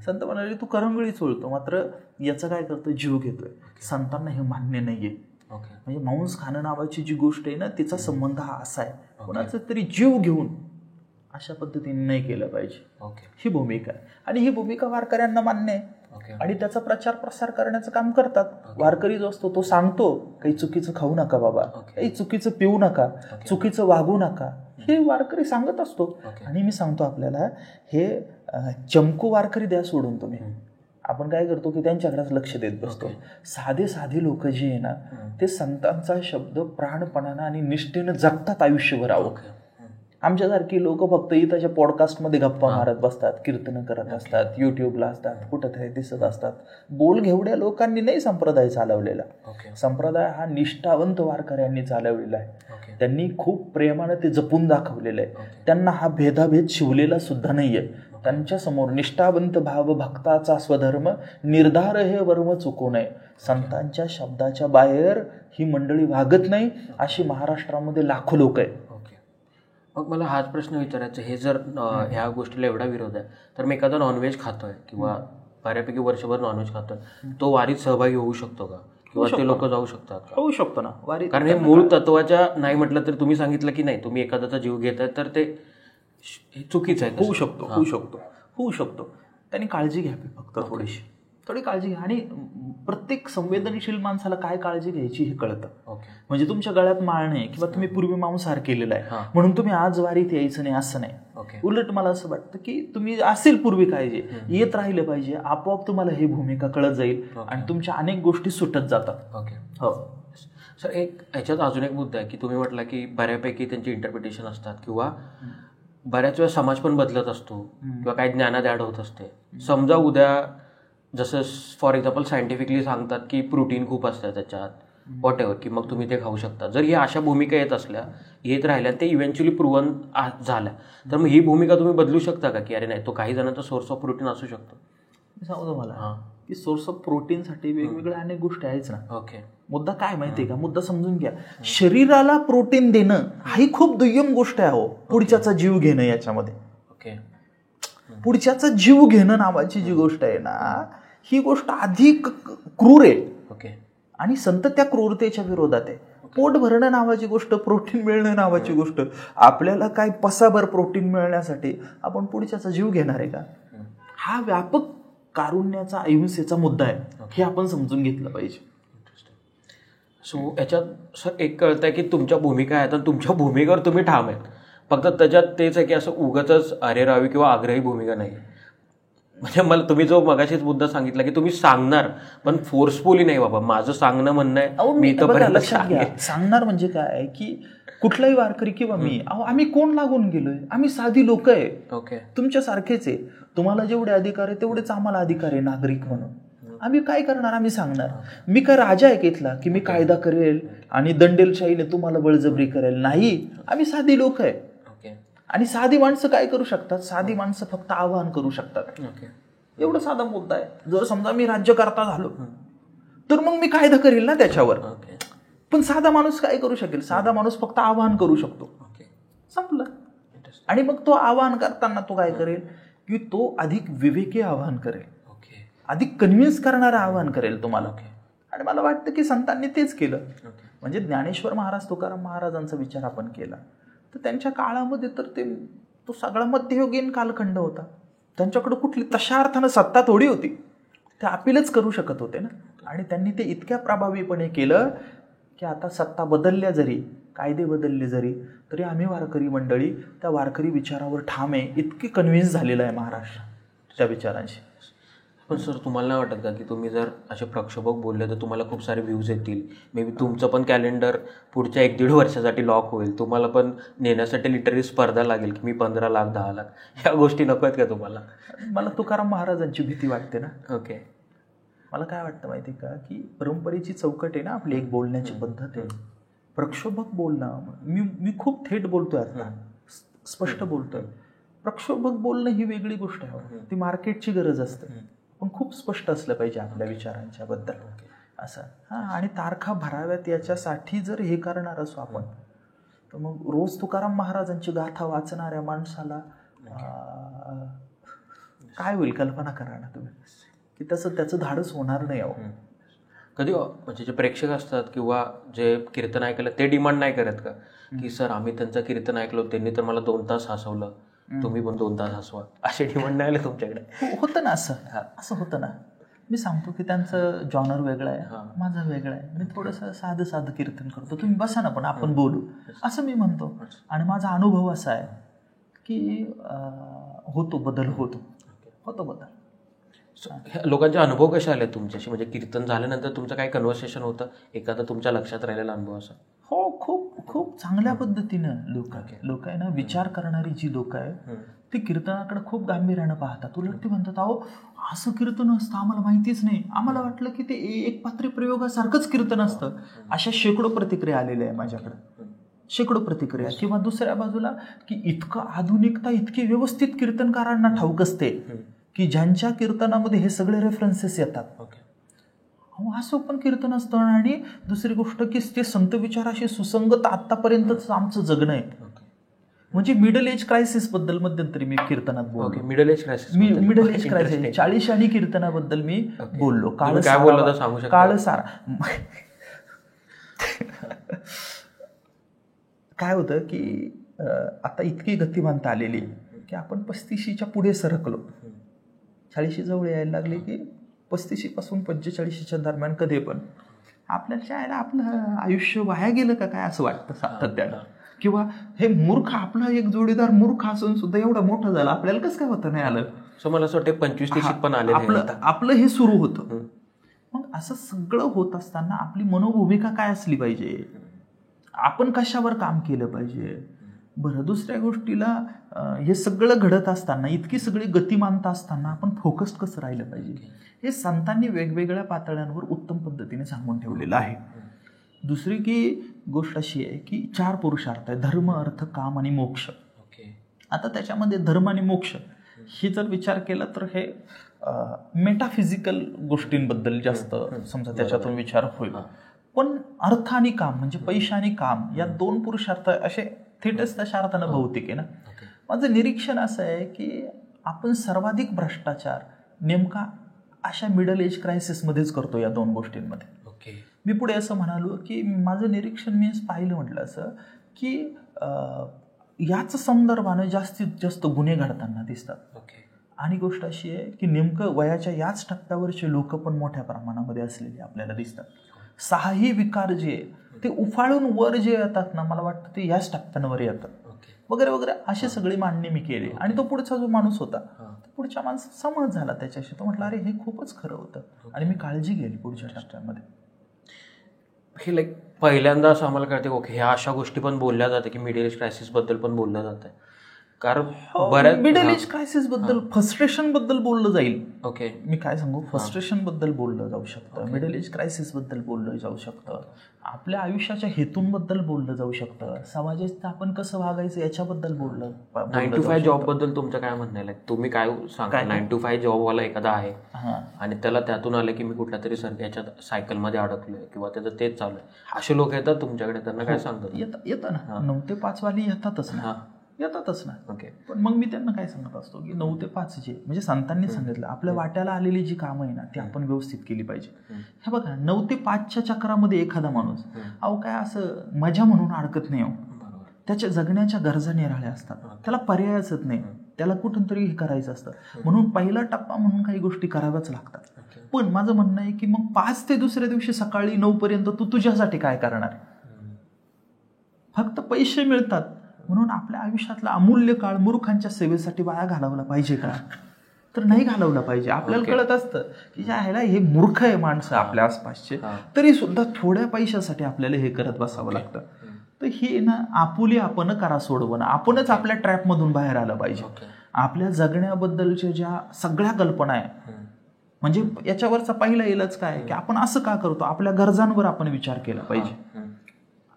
S1: संत म्हणाले तू करंगळी चोळतो मात्र याचं काय करतोय, जीव घेतोय. संतांना हे मान्य नाहीये. म्हणजे मांस खाणं नावाची जी गोष्ट आहे ना तिचा संबंध हा असा आहे, कोणाचा तरी जीव घेऊन अशा पद्धतीने नाही केलं पाहिजे. ही भूमिका आहे आणि ही भूमिका वारकऱ्यांना मान्य आहे आणि त्याचा प्रचार प्रसार करण्याचं काम करतात. वारकरी जो असतो तो सांगतो काही चुकीचं खाऊ नका बाबा, काही चुकीचं पिऊ नका, चुकीचं वागू नका, हे वारकरी सांगत असतो. आणि मी सांगतो आपल्याला हे चमकू वारकरी द्या सोडून तुम्ही, आपण काय करतो की त्यांच्याकडेच लक्ष देत बसतो. साधे साधे लोक जे आहे ना ते संतांचा शब्द प्राणपणानं आणि निष्ठेनं जगतात आयुष्यभर. आमच्यासारखी लोक फक्त इथं पॉडकास्टमध्ये गप्पा मारत बसतात, कीर्तनं करत असतात, युट्यूबला असतात, कुठंतरी दिसत असतात. बोल घेवड्या लोकांनी नाही संप्रदाय चालवलेला. संप्रदाय हा निष्ठावंत वारकऱ्यांनी चालवलेला आहे. त्यांनी खूप प्रेमानं ते जपून दाखवलेलं आहे. त्यांना हा भेदाभेद शिवलेला सुद्धा नाहीये. त्यांच्या समोर निष्ठावंत भाव भक्ताचा स्वधर्म निर्धार हे वर्म चुकू नये. संतांच्या शब्दाच्या बाहेर ही मंडळी वागत नाही. अशी महाराष्ट्रामध्ये लाखो लोक आहेत.
S2: मग मला हाच प्रश्न विचारायचा, हे जर ह्या गोष्टीला एवढा विरोध आहे तर मी एखादा नॉनव्हेज खातोय किंवा बऱ्यापैकी वर्षभर नॉनव्हेज खातोय, तो वारीत सहभागी होऊ शकतो का? किंवा ते लोक जाऊ शकतात का?
S1: होऊ शकतो ना वारीत.
S2: कारण हे मूळ तत्वाच्या नाही म्हटलं तर तुम्ही सांगितलं की नाही तुम्ही एखाद्याचा जीव घेताय तर ते चुकीचं आहे.
S1: होऊ शकतो. त्यांनी काळजी घ्यावी, फक्त थोडी काळजी घ्या. आणि प्रत्येक संवेदनशील माणसाला काय काळजी घ्यायची हे कळतं. म्हणजे तुमच्या गळ्यात माळ नाही किंवा तुम्ही पूर्वी मांसाहार केलेला आहे म्हणून तुम्ही आज वारीत यायचं नाही असं नाही. उलट मला असं वाटतं की तुम्ही असेल पूर्वी काळजी येत राहिलं पाहिजे. आपोआप तुम्हाला ही भूमिका कळत जाईल आणि तुमच्या अनेक गोष्टी सुटत जातात.
S2: हो सर, एक ह्याच्यात अजून एक मुद्दा आहे की तुम्ही म्हटलं की बऱ्यापैकी त्यांची इंटरप्रिटेशन असतात किंवा बऱ्याच वेळा समाज पण बदलत असतो किंवा काही ज्ञानात ऍड होत असते. समजा उद्या जसं फॉर एक्झाम्पल सायंटिफिकली सांगतात की प्रोटीन खूप असतं त्याच्यात वॉट एव्हर, की मग तुम्ही ते खाऊ शकता. जर ही अशा भूमिका येत राहिल्या ते इव्हेंच्युअली प्रूव्हन झाल्या तर मग ही भूमिका तुम्ही बदलू शकता का की अरे नाही तो काही जणांचा सोर्स ऑफ प्रोटीन असू शकतो?
S1: मी सांगतो मला की सोर्स ऑफ प्रोटीनसाठी वेगवेगळ्या अनेक गोष्टी आहेच ना. मुद्दा काय माहितीये का, मुद्दा समजून घ्या. शरीराला प्रोटीन देणं ही खूप दुय्यम गोष्ट आहे. हो, पुढच्याचा जीव घेणं याच्यामध्ये पुढच्याचा जीव घेणं नावाची जी गोष्ट आहे ना ही गोष्ट अधिक क्रूर आहे. आणि संत त्या क्रूरतेच्या विरोधात आहे. पोट भरणं नावाची गोष्ट, प्रोटीन मिळणं नावाची गोष्ट, आपल्याला काय पसाभर प्रोटीन मिळण्यासाठी आपण पुढच्याचा जीव घेणार आहे का? हा व्यापक कारुण्याचा अहिंसेचा मुद्दा आहे. हे आपण समजून घेतलं पाहिजे.
S2: सो याच्यात सर एक कळतंय की तुमच्या भूमिका आहेत आणि तुमच्या भूमिकेवर तुम्ही ठाम आहेत. फक्त त्याच्यात तेच आहे की असं उगाचच अरेरावी किंवा आग्रही भूमिका नाही. म्हणजे मला तुम्ही जो मगाशीच मुद्दा सांगितला की तुम्ही सांगणार पण फोर्सफुली नाही, बाबा माझं सांगणं म्हणणं आहे मी
S1: लक्षात घ्या. सांगणार म्हणजे काय की कुठलाही वारकरी किंवा मी आम्ही कोण लागून गेलोय, आम्ही साधी लोक आहे. तुमच्या सारखेच आहे. तुम्हाला जेवढे अधिकार आहे तेवढेच आम्हाला अधिकार आहे नागरिक म्हणून. आम्ही काय करणार, आम्ही सांगणार. मी काय राजा आहे इथला की मी कायदा करेल आणि दंडेलशाहीने तुम्हाला बळजबरी करेल? नाही, आम्ही साधी लोक आहे. आणि साधी माणसं काय करू शकतात? साधी माणसं फक्त आवाहन करू शकतात. एवढा साधा मुद्दा आहे. जर समजा मी राज्यकर्ता झालो तर मग मी कायदा करेल ना त्याच्यावर. पण साधा माणूस काय करू शकेल? साधा माणूस फक्त आवाहन करू शकतो. संपलं. आणि मग तो आवाहन करताना तो काय करेल की तो अधिक विवेकी आवाहन करेल, अधिक कन्व्हिन्स करणारं आवाहन करेल तुम्हाला. आणि मला वाटतं की संतांनी तेच केलं. म्हणजे ज्ञानेश्वर महाराज, तुकाराम महाराजांचा विचार आपण केला तर त्यांच्या काळामध्ये तर तो सगळा मध्ययुगीन कालखंड होता. त्यांच्याकडे कुठली तशा अर्थानं सत्ता थोडी होती. ते अपीलच करू शकत होते ना. आणि त्यांनी ते इतक्या प्रभावीपणे केलं की आता सत्ता बदलल्या जरी, कायदे बदलले जरी तरी आम्ही वारकरी मंडळी त्या वारकरी विचारावर ठाम आहे. इतकी कन्व्हिन्स झालेलं आहे महाराष्ट्र त्या विचारांशी.
S2: पण सर तुम्हाला नाही वाटत का की तुम्ही जर असे प्रक्षोभक बोलले तर तुम्हाला खूप सारे व्ह्यूज येतील, मे बी तुमचं पण कॅलेंडर पुढच्या 1-1.5 वर्षासाठी लॉक होईल, तुम्हाला पण नेण्यासाठी लिटरली स्पर्धा लागेल की मी 15 लाख 10 लाख, ह्या गोष्टी नको आहेत का तुम्हाला?
S1: मला तुकाराम महाराजांची भीती वाटते ना. मला काय वाटतं माहिती आहे का की परंपरेची चौकट आहे ना आपली, एक बोलण्याची पद्धत आहे. प्रक्षोभक बोलणं, मी खूप थेट बोलतोय आता, स्पष्ट बोलतोय. प्रक्षोभक बोलणं ही वेगळी गोष्ट आहे. ती मार्केटची गरज असते. पण खूप स्पष्ट असलं पाहिजे आपल्या विचारांच्या बद्दल असं. आणि तारखा भराव्यात याच्यासाठी जर हे करणार असो आपण तर मग रोज तुकाराम महाराजांची गाथा वाचणाऱ्या माणसाला काय होईल कल्पना करा ना तुम्ही की त्याचं धाडस होणार नाही.
S2: कधी म्हणजे जे प्रेक्षक असतात किंवा जे कीर्तन ऐकायला ते डिमांड नाही करत का की सर आम्ही त्यांचं कीर्तन ऐकलो, त्यांनी तर मला 2 तास हसवलं, तुम्ही पण 2 तास हसवा, असे डिमांड नाही आले तुमच्याकडे?
S1: होतं ना असं होतं ना. मी सांगतो की त्यांचं जॉनर वेगळं आहे, माझं वेगळं आहे. मी थोडंसं साधं कीर्तन करतो, तुम्ही बसा ना पण आपण बोलू असं मी म्हणतो. आणि माझा अनुभव असा आहे की होतो बदल.
S2: लोकांचे अनुभव कसे आले तुमच्याशी, म्हणजे कीर्तन झाल्यानंतर तुमचं काय कन्व्हर्सेशन होतं, एखादा तुमच्या लक्षात राहिलेला अनुभव असा?
S1: हो, खूप खूप चांगल्या पद्धतीनं लोक आहे ना, विचार करणारी जी लोक आहे ती कीर्तनाकडे खूप गांभीर्यानं पाहतात. उलट ते म्हणतात, अहो असं कीर्तन असतं, आम्हाला माहितीच नाही, आम्हाला वाटलं की ते एक पात्री प्रयोगासारखंच कीर्तन असतं. अशा शेकडो प्रतिक्रिया आलेल्या आहे माझ्याकडे, शेकडो प्रतिक्रिया. किंवा दुसऱ्या बाजूला की इतकं आधुनिकता, इतकी व्यवस्थित कीर्तनकारांना ठाऊक असते की ज्यांच्या कीर्तनामध्ये हे सगळे रेफरन्सेस येतात. असं पण कीर्तन असतं. आणि दुसरी गोष्ट की ते संत विचाराशी सुसंगत आतापर्यंतच आमचं जगणं आहे. म्हणजे मिडल एज क्रायसिस बद्दल मध्यंतरी मी कीर्तनात बोललो.
S2: Middle age crisis,
S1: middle age crisis 40 आणि कीर्तनाबद्दल मी बोललो.
S2: काळ
S1: सारा काय होतं की आता इतकी गतिमानता आलेली की आपण 35च्या पुढे सरकलो. 40 जवळ यायला लागले की 35 पासून 45च्या दरम्यान कधी पण आपल्याला शाळेला आपलं आयुष्य वाया गेलं का काय असं वाटतं सातत्यानं. किंवा हे मूर्ख, आपला एक जोडीदार मूर्ख असून सुद्धा एवढं मोठं झालं, आपल्याला कसं काय होतं नाही आलं.
S2: मला असं वाटतं 25-30 पण आले,
S1: आपलं हे सुरू होतं. मग असं सगळं होत असताना आपली मनोभूमिका काय असली पाहिजे, आपण कशावर काम केलं पाहिजे. बरं, दुसऱ्या गोष्टीला हे सगळं घडत असताना, इतकी सगळी गतिमानता असताना आपण फोकस्ड कसं राहिलं पाहिजे, हे संतांनी वेगवेगळ्या पातळ्यांवर उत्तम पद्धतीने सांगून ठेवलेलं आहे. दुसरी की गोष्ट अशी आहे की 4 पुरुषार्थ आहे, धर्म, अर्थ, काम आणि मोक्ष. आता त्याच्यामध्ये धर्म आणि मोक्ष ही जर विचार केला तर हे मेटाफिजिकल गोष्टींबद्दल जास्त समजा त्याच्यातून विचार होईल. पण अर्थ आणि काम म्हणजे पैसा आणि काम या 2 पुरुषार्थ असे थेटच तशा अर्थानं भौतिक आहे ना. माझं निरीक्षण असं आहे की आपण सर्वाधिक भ्रष्टाचार नेमका अशा मिडल एज क्रायसिसमध्येच करतो, या 2 गोष्टींमध्ये. मी पुढे असं म्हणालो की माझं निरीक्षण मी पाहिलं, म्हटलं असं की याच संदर्भानं जास्तीत जास्त गुन्हे घडताना दिसतात. आणि गोष्ट अशी आहे की नेमकं वयाच्या याच टप्प्यावरचे लोक पण मोठ्या प्रमाणामध्ये असलेले आपल्याला दिसतात. 6ही विकार जे ते उफाळून वर जे येतात ना, मला वाटतं ते याच टप्प्यांवर येतात वगैरे वगैरे, असे सगळी मांडणी मी केली. आणि तो पुढचा जो माणूस होता, पुढच्या माणसाचा समज झाला त्याच्याशी. तो म्हटला, अरे हे खूपच खरं होतं आणि मी काळजी घेतली पुढच्या टप्प्यामध्ये.
S2: हे लाईक पहिल्यांदा असं आम्हाला कळते ओके, ह्या अशा गोष्टी पण बोलल्या जाते की मिडल एज क्रायसिस बद्दल पण बोललं जातं. कारण बऱ्याच
S1: मिडल एज क्रायसिस बद्दल, फ्रस्ट्रेशन बद्दल बोललं जाईल.
S2: ओके,
S1: मी काय सांगू, फ्रस्ट्रेशन बद्दल बोललं जाऊ शकतं, मिडल एज क्रायसिस बद्दल बोललं जाऊ शकतं, आपल्या आयुष्याच्या हेतूंबद्दल बोललं जाऊ शकतं, समाजात आपण कसं वागायचं याच्याबद्दल बोललं.
S2: 9 to 5 जॉब बद्दल तुमचं काय म्हणणं आहे? तुम्ही काय सांगा, 9 to 5 जॉबवाला एखादा आहे आणि त्याला त्यातून आलं की मी कुठल्या तरी याच्यात सायकलमध्ये अडकलोय किंवा त्याचं तेच चालू आहे, असे लोक येतात तुमच्याकडे, त्यांना काय सांगतात?
S1: येतं ना, 9 ते 5 वाली येतातच ना. ओके. पण मग मी त्यांना काय सांगत असतो की 9 ते 5 जे म्हणजे संतांनी सांगितलं, आपल्या वाट्याला आलेली जी कामं आहे ना ती आपण व्यवस्थित केली पाहिजे. हे बघा, 9 ते 5च्या चक्रामध्ये एखादा माणूस अहो काय असं मजा म्हणून अडकत नाही. त्याच्या जगण्याच्या गरजा निराळ्या असतात, त्याला पर्यायच नाही, त्याला कुठून तरी हे करायचं असतं. म्हणून पहिला टप्पा म्हणून काही गोष्टी कराव्याच लागतात. पण माझं म्हणणं आहे की मग 5 ते दुसऱ्या दिवशी सकाळी 9 पर्यंत तू तुझ्यासाठी काय करणार? फक्त पैसे मिळतात म्हणून आपल्या आयुष्यातला अमूल्य काळ मूर्खांच्या सेवेसाठी वाया घालवला पाहिजे का? तर नाही घालवला पाहिजे. आपल्याला कळत असतं की ज्या ह्याला हे मूर्ख आहे माणसं आपल्या आसपासचे, तरी सुद्धा थोड्या पैशासाठी आपल्याला हे करत बसावं लागतं. तर हे ना आपुले आपण करा सोडवणं, आपणच आपल्या ट्रॅपमधून बाहेर आलं पाहिजे. आपल्या जगण्याबद्दलच्या ज्या सगळ्या कल्पना आहे, म्हणजे याच्यावरचा पहिला इलाज काय की आपण असं का करतो, आपल्या गरजांवर आपण विचार केला पाहिजे.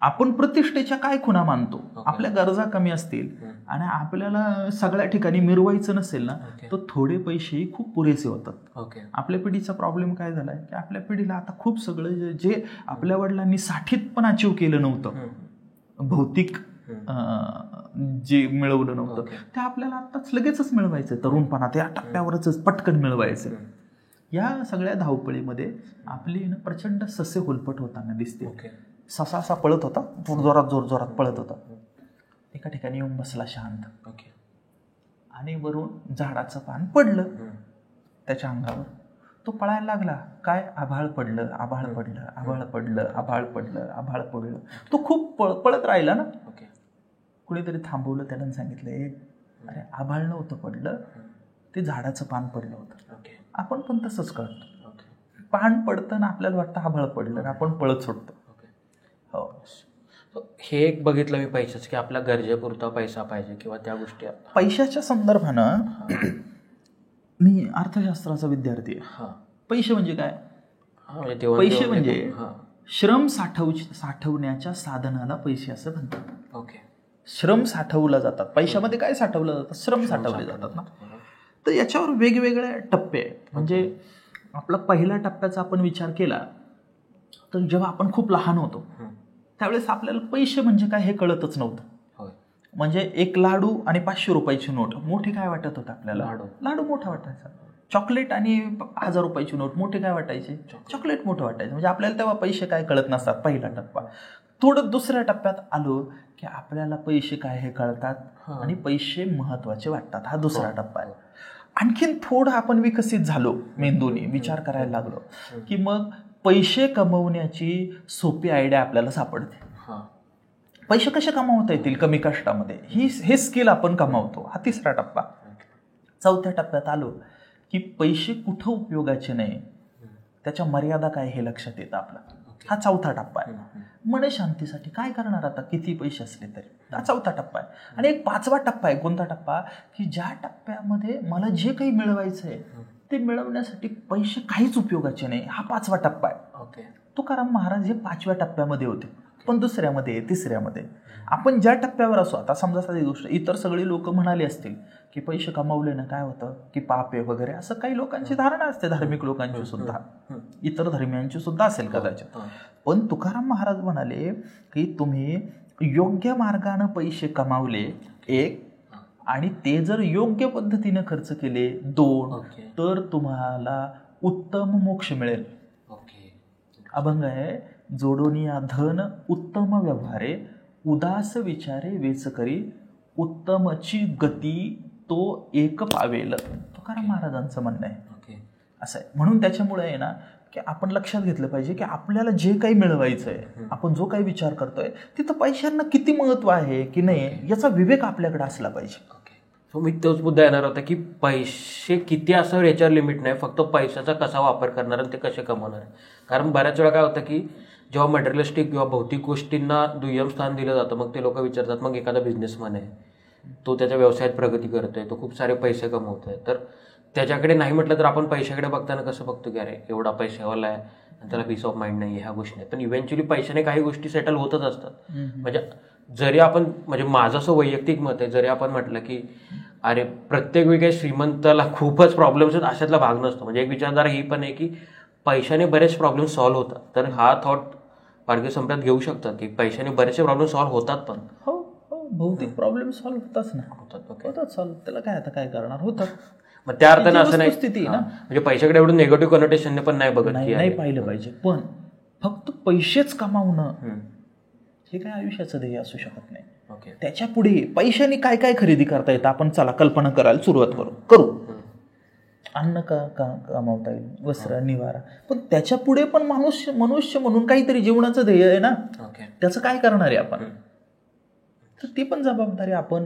S1: आपण प्रतिष्ठेच्या काय खुणा मानतो, आपल्या गरजा कमी असतील आणि आपल्याला सगळ्या ठिकाणी मिरवायचं नसेल ना, तर थोडे पैसेही खूप पुरेसे होतात. आपल्या पिढीचा प्रॉब्लेम काय झालाय की आपल्या पिढीला आता खूप सगळं जे आपल्या वडिलांनी साठीत पण अचीव केलं नव्हतं, भौतिक जे मिळवलं नव्हतं, ते आपल्याला आताच लगेचच मिळवायचं, तरुणपणात या टप्प्यावरच पटकन मिळवायचं. या सगळ्या धावपळीमध्ये आपली प्रचंड सस्य होलपट होताना दिसते. ससा असा पळत होता, जोरात पळत होता, एका ठिकाणी येऊन बसला शांत, आणि वरून झाडाचं पान पडलं त्याच्या अंगावर. तो पळायला लागला, काय आभाळ पडलं, आभाळ पडलं, आभाळ पडलं, आभाळ पडलं, आभाळ पडलं. तो खूप पळत राहिला ना. कुणीतरी थांबवलं, त्यानं सांगितलं, अरे आभाळ नव्हतं पडलं, ते झाडाचं पान पडलं होतं. आपण पण तसंच करतो. पान पडतं ना आपल्याला वाटतं हा भळ पडलं ना आपण पळत सुटतो.
S2: हो, हे एक बघितलं मी पैशाचं की आपल्या गरजेपुरता पैसा पाहिजे किंवा त्या गोष्टी.
S1: पैशाच्या संदर्भानं मी अर्थशास्त्राचा विद्यार्थी आहे. पैसे म्हणजे काय? पैसे म्हणजे श्रम साठवण्याच्या साधनाला पैसे असं म्हणतात.
S2: ओके.
S1: श्रम साठवलं जातात. पैशामध्ये काय साठवलं जातं? श्रम साठवले जातात ना. तर याच्यावर वेगवेगळे टप्पे आहेत. म्हणजे आपला पहिल्या टप्प्याचा आपण विचार केला तर जेव्हा आपण खूप लहान होतो त्यावेळेस आपल्याला पैसे म्हणजे काय हे कळतच नव्हतं. म्हणजे एक लाडू आणि 500 रुपयाची नोट मोठी काय वाटत होतं आपल्याला? लाडू मोठा वाटायचा. चॉकलेट आणि 1000 रुपयाची नोट मोठे काय वाटायचे? चॉकलेट मोठं वाटायचं. म्हणजे आपल्याला तेव्हा पैसे काय कळत नसतात. पहिला टप्पा. थोडं दुसऱ्या टप्प्यात आलो की आपल्याला पैसे काय हे कळतात आणि पैसे महत्वाचे वाटतात. हा दुसरा टप्पा आहे. आणखीन थोडं आपण विकसित झालो मेंदूने, विचार करायला लागलो की मग पैसे कमवण्याची सोपी आयडिया आपल्याला सापडते. पैसे कसे कमावता येतील कमी कष्टामध्ये हे स्किल आपण कमावतो. हा तिसरा टप्पा. चौथ्या टप्प्यात आलो की पैसे कुठं उपयोगाचे नाही, त्याच्या मर्यादा काय हे लक्षात येतं आपलं. हा चौथा टप्पा आहे. मनशांतीसाठी काय करणार आता किती पैसे असले तरी, हा चौथा टप्पा आहे. आणि एक पाचवा टप्पा आहे. कोणता टप्पा? की ज्या टप्प्यामध्ये मला जे काही मिळवायचं आहे ते मिळवण्यासाठी पैसे काहीच उपयोगाचे नाही, हा पाचवा टप्पा आहे. तुकाराम महाराज हे पाचव्या टप्प्यामध्ये होते, पण दुसऱ्यामध्ये तिसऱ्यामध्ये. आपण ज्या टप्प्यावर असो, आता समजा साधी गोष्ट, इतर सगळी लोक म्हणाले असतील की पैसे कमावले ना काय होतं की पाप आहे वगैरे, असं काही लोकांची धारणा असते, धार्मिक लोकांची सुद्धा, इतर धर्मियांची सुद्धा असेल कदाचित. पण तुकाराम महाराज म्हणाले की तुम्ही योग्य मार्गाने पैसे कमावले एक, आणि ते जर योग्य पद्धतीने खर्च केले दोन, तर तुम्हाला उत्तम मोक्ष मिळेल. अभंग आहे, जोडोनिया धन उत्तम व्यवहारे, उदास विचारे वेच करी, उत्तमची गती तो एक पावेल. तुकाराम महाराजांचं म्हणणं आहे असं आहे. म्हणून त्याच्यामुळे आहे ना की आपण लक्षात घेतलं पाहिजे की आपल्याला जे काही मिळवायचं आहे, आपण जो काही विचार करतोय तिथं पैशांना किती महत्व आहे की नाही याचा विवेक आपल्याकडे असला पाहिजे.
S2: सो मी तोच मुद्दा येणार होता की पैसे किती असावर याच्यावर लिमिट नाही, फक्त पैशाचा कसा वापर करणार आणि ते कसे कमवणार. कारण बऱ्याच वेळा काय होतं की जेव्हा मटेरियलिस्टिक किंवा भौतिक गोष्टींना दुय्यम स्थान दिलं जातं, मग ते लोक विचारतात मग एखादा बिझनेसमॅन आहे, तो त्याच्या व्यवसायात प्रगती करतोय, तो खूप सारे पैसे कमवतोय, तर त्याच्याकडे नाही म्हटलं तर आपण पैशाकडे बघताना कसं बघतो की अरे एवढा पैशावाला आहे आणि त्याला पीस ऑफ माइंड नाही, ह्या गोष्टी नाही. पण इव्हेंच्युअली पैशाने काही गोष्टी सेटल होतच असतात. म्हणजे जरी आपण, म्हणजे माझं असं वैयक्तिक मत आहे, जरी आपण म्हटलं की अरे प्रत्येक वेळी काही श्रीमंताला खूपच प्रॉब्लेम्स आहेत अशातला भाग नसतो. म्हणजे एक विचारधारा ही पण आहे की पैशाने बरेच प्रॉब्लेम सॉल्व्ह होतात. तर हा थॉट पारगी संप्रात घेऊ शकतात की पैशाने बरेचसे प्रॉब्लेम सॉल्व्ह होतात. पण
S1: हो हो, भौतिक प्रॉब्लेम सॉल्व्ह होताच ना, होतात सॉल्व्ह. त्याला काय आता काय करणार, होतात.
S2: मग त्या अर्थानं असं नाही स्थिती ना, म्हणजे पैशाकडे एवढं निगेटिव्ह कनोटेशनने पण नाही बघत,
S1: नाही पाहिलं पाहिजे. पण फक्त पैसेच कमावणं हे काय आयुष्याचं ध्येय असू शकत नाही. त्याच्या पुढे पैशाने काय काय खरेदी करता येतं आपण चला कल्पना करायला सुरुवात करू. अन्न कमावता येईल, वस्त्र, निवारा. पण त्याच्या पुढे पण मनुष्य म्हणून काहीतरी जीवनाचं ध्येय आहे ना, त्याचं काय करणार आहे आपण. तर ती पण जबाबदारी आपण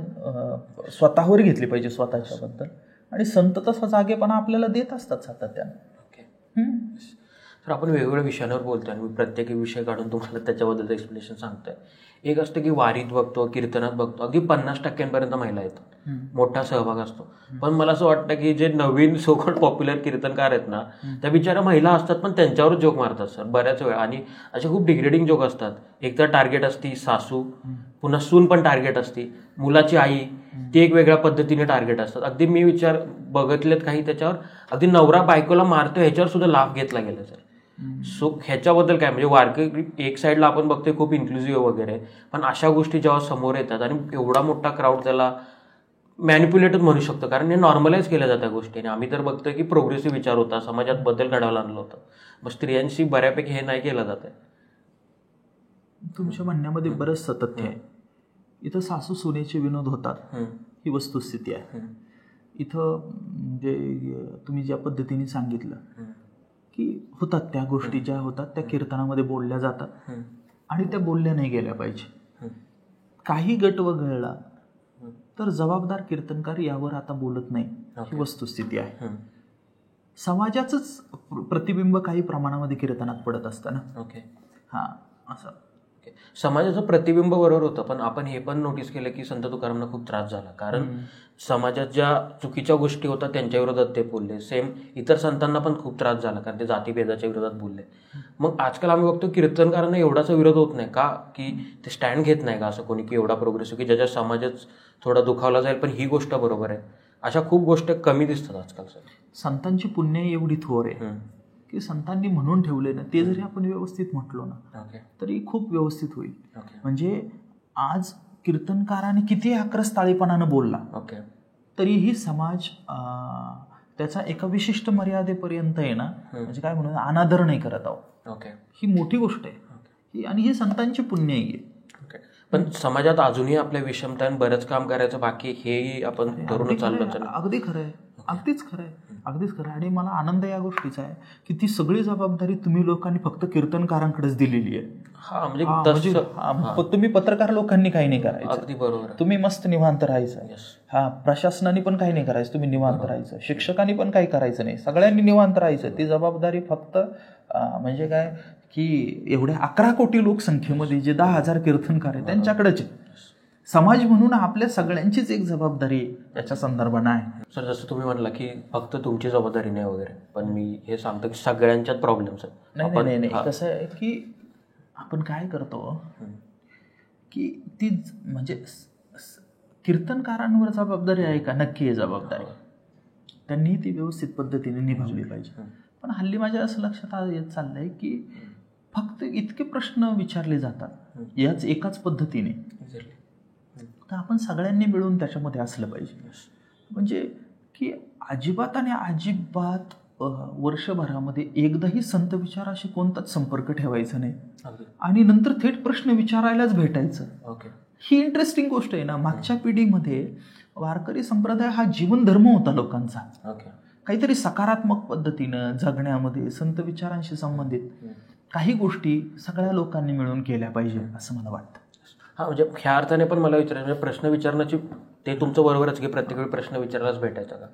S1: स्वतःवर घेतली पाहिजे स्वतःच्या बद्दल. आणि संत तसा जागेपणा आपल्याला देत असतात सातत्याने.
S2: तर आपण वेगवेगळ्या विषयांवर बोलतोय आणि मी प्रत्येक विषय काढून तुम्हाला त्याच्याबद्दलचं एक्सप्लेनेशन सांगतोय. एक असतं की वारीत बघतो, कीर्तनात बघतो, अगदी 50% महिला येतात, मोठा सहभाग असतो. पण मला असं वाटतं की जे नवीन सोकॉल्ड पॉप्युलर कीर्तनकार आहेत ना, त्या बिचाऱ्या महिला असतात पण त्यांच्यावरच जोक मारतात सर बऱ्याच वेळा. आणि असे खूप डिग्रेडिंग जोक असतात. एक तर टार्गेट असती सासू, पुन्हा सून पण टार्गेट असती, मुलाची आई ती एक वेगळ्या पद्धतीने टार्गेट असतात. अगदी मी विचार बघितलेत काही त्याच्यावर, अगदी नवरा बायकोला मारतो ह्याच्यावर सुद्धा लाभ घेतला गेला सर. सो ह्याच्याबद्दल काय, म्हणजे वारकरी एक साईडला आपण बघतोय खूप इन्क्लुझिव्ह वगैरे, पण अशा गोष्टी जेव्हा समोर येतात आणि एवढा मोठा क्राऊड त्याला मॅनिप्युलेटच म्हणू शकतो, कारण हे नॉर्मलाइज केल्या जात्या गोष्टी. आणि आम्ही तर बघतोय की प्रोग्रेसिव्ह विचार होता, समाजात बदल घडायला आणलं होतं, मग स्त्रियांशी बऱ्यापैकी हे नाही केलं जात आहे.
S1: तुमच्या म्हणण्यामध्ये बरंच तथ्य आहे. इथं सासू सुनेचे विनोद होतात ही वस्तुस्थिती आहे. इथं म्हणजे तुम्ही ज्या पद्धतीने सांगितलं की होतात त्या गोष्टी, ज्या होतात त्या कीर्तनामध्ये बोलल्या जातात आणि त्या बोलल्या नाही गेल्या पाहिजे. काही गट वगळला तर जबाबदार कीर्तनकार यावर आता बोलत नाही, ही वस्तुस्थिती आहे. समाजाचंच प्रतिबिंब काही प्रमाणामध्ये कीर्तनात पडत असतं ना.
S2: ओके.
S1: हां, असं
S2: समाजाचं प्रतिबिंब बरोबर होतं, पण आपण हे पण नोटीस केलं की संत तुकारामांना खूप त्रास झाला, कारण समाजात ज्या चुकीच्या गोष्टी होत्या त्यांच्या विरोधात ते बोलले. सेम इतर संतांना पण खूप त्रास झाला, कारण ते जातीभेदाच्या विरोधात बोलले. मग आजकाल आम्ही बघतो कीर्तनकारांना एवढाचा विरोध होत नाही का, की ते स्टँड घेत नाही का असं कोणी, की एवढा प्रोग्रेसिव्ह की ज्याच्या समाजच थोडा दुखावला जाईल पण ही गोष्ट बरोबर आहे, अशा खूप गोष्टी कमी दिसतात आजकाल. सर,
S1: संतांची पुण्य एवढी थोर आहे की संतांनी म्हणून ठेवले ना, ते जरी आपण व्यवस्थित म्हटलो ना तरी खूप व्यवस्थित होईल. म्हणजे आज कीर्तनकाराने किती आक्रस्ताळीपणानं बोलला तरीही समाज त्याचा एका विशिष्ट मर्यादेपर्यंत आहे ना, म्हणजे काय म्हणून अनादर नाही करत आहोत. ही मोठी गोष्ट आहे आणि ही संतांची पुण्य आहे.
S2: पण समाजात अजूनही आपल्या विषमताने बरंच काम करायचं बाकी, हेही आपण धरून चाललो.
S1: अगदी खरं आहे, अगदीच खरं आहे, अगदीच खरं आहे. आणि मला आनंद या गोष्टीचा आहे की ती सगळी जबाबदारी तुम्ही लोकांनी फक्त कीर्तनकारांकडेच दिलेली आहे. तुम्ही पत्रकार लोकांनी काही नाही करायचं.
S2: अगदी बरोबर.
S1: तुम्ही मस्त निवांत राहायचं. हा, प्रशासनाने पण काही नाही करायचं, तुम्ही निवांत राहायचं. शिक्षकांनी पण काही करायचं नाही, सगळ्यांनी निवांत राहायचं. ती जबाबदारी फक्त म्हणजे काय की एवढ्या 11 कोटी लोकसंख्येमध्ये जे 10,000 कीर्तनकार आहेत त्यांच्याकडेच समाज म्हणून आपल्या सगळ्यांचीच एक जबाबदारी त्याच्या संदर्भानं आहे.
S2: सर, जसं तुम्ही म्हटलं की फक्त तुमची जबाबदारी नाही वगैरे, पण मी हे सांगतो की सगळ्यांच्याच प्रॉब्लेम्स आहेत.
S1: नाही, कसं आहे की आपण काय करतो की ती म्हणजे कीर्तनकारांवर जबाबदारी आहे का? नक्की आहे जबाबदारी, त्यांनी ती व्यवस्थित पद्धतीने निभावली पाहिजे. पण हल्ली माझ्या असं लक्षात येत चाललंय की फक्त इतके प्रश्न विचारले जातात याच एकाच पद्धतीने, तर आपण सगळ्यांनी मिळून त्याच्यामध्ये असलं पाहिजे. म्हणजे की अजिबात आणि अजिबात वर्षभरामध्ये एकदाही संत विचाराशी कोणताच संपर्क ठेवायचा नाही आणि नंतर थेट प्रश्न विचारायलाच भेटायचं. ही इंटरेस्टिंग गोष्ट आहे ना. मागच्या पिढीमध्ये वारकरी संप्रदाय हा जीवनधर्म होता लोकांचा. काहीतरी सकारात्मक पद्धतीनं जगण्यामध्ये संत विचारांशी संबंधित काही गोष्टी सगळ्या लोकांनी मिळून केल्या पाहिजे असं मला वाटतं.
S2: हा, म्हणजे ह्या अर्थाने पण मला विचारायचं, म्हणजे प्रश्न विचारण्याची ते तुमचं बरोबरच की प्रत्येक वेळी प्रश्न विचारायलाच भेटायचा का,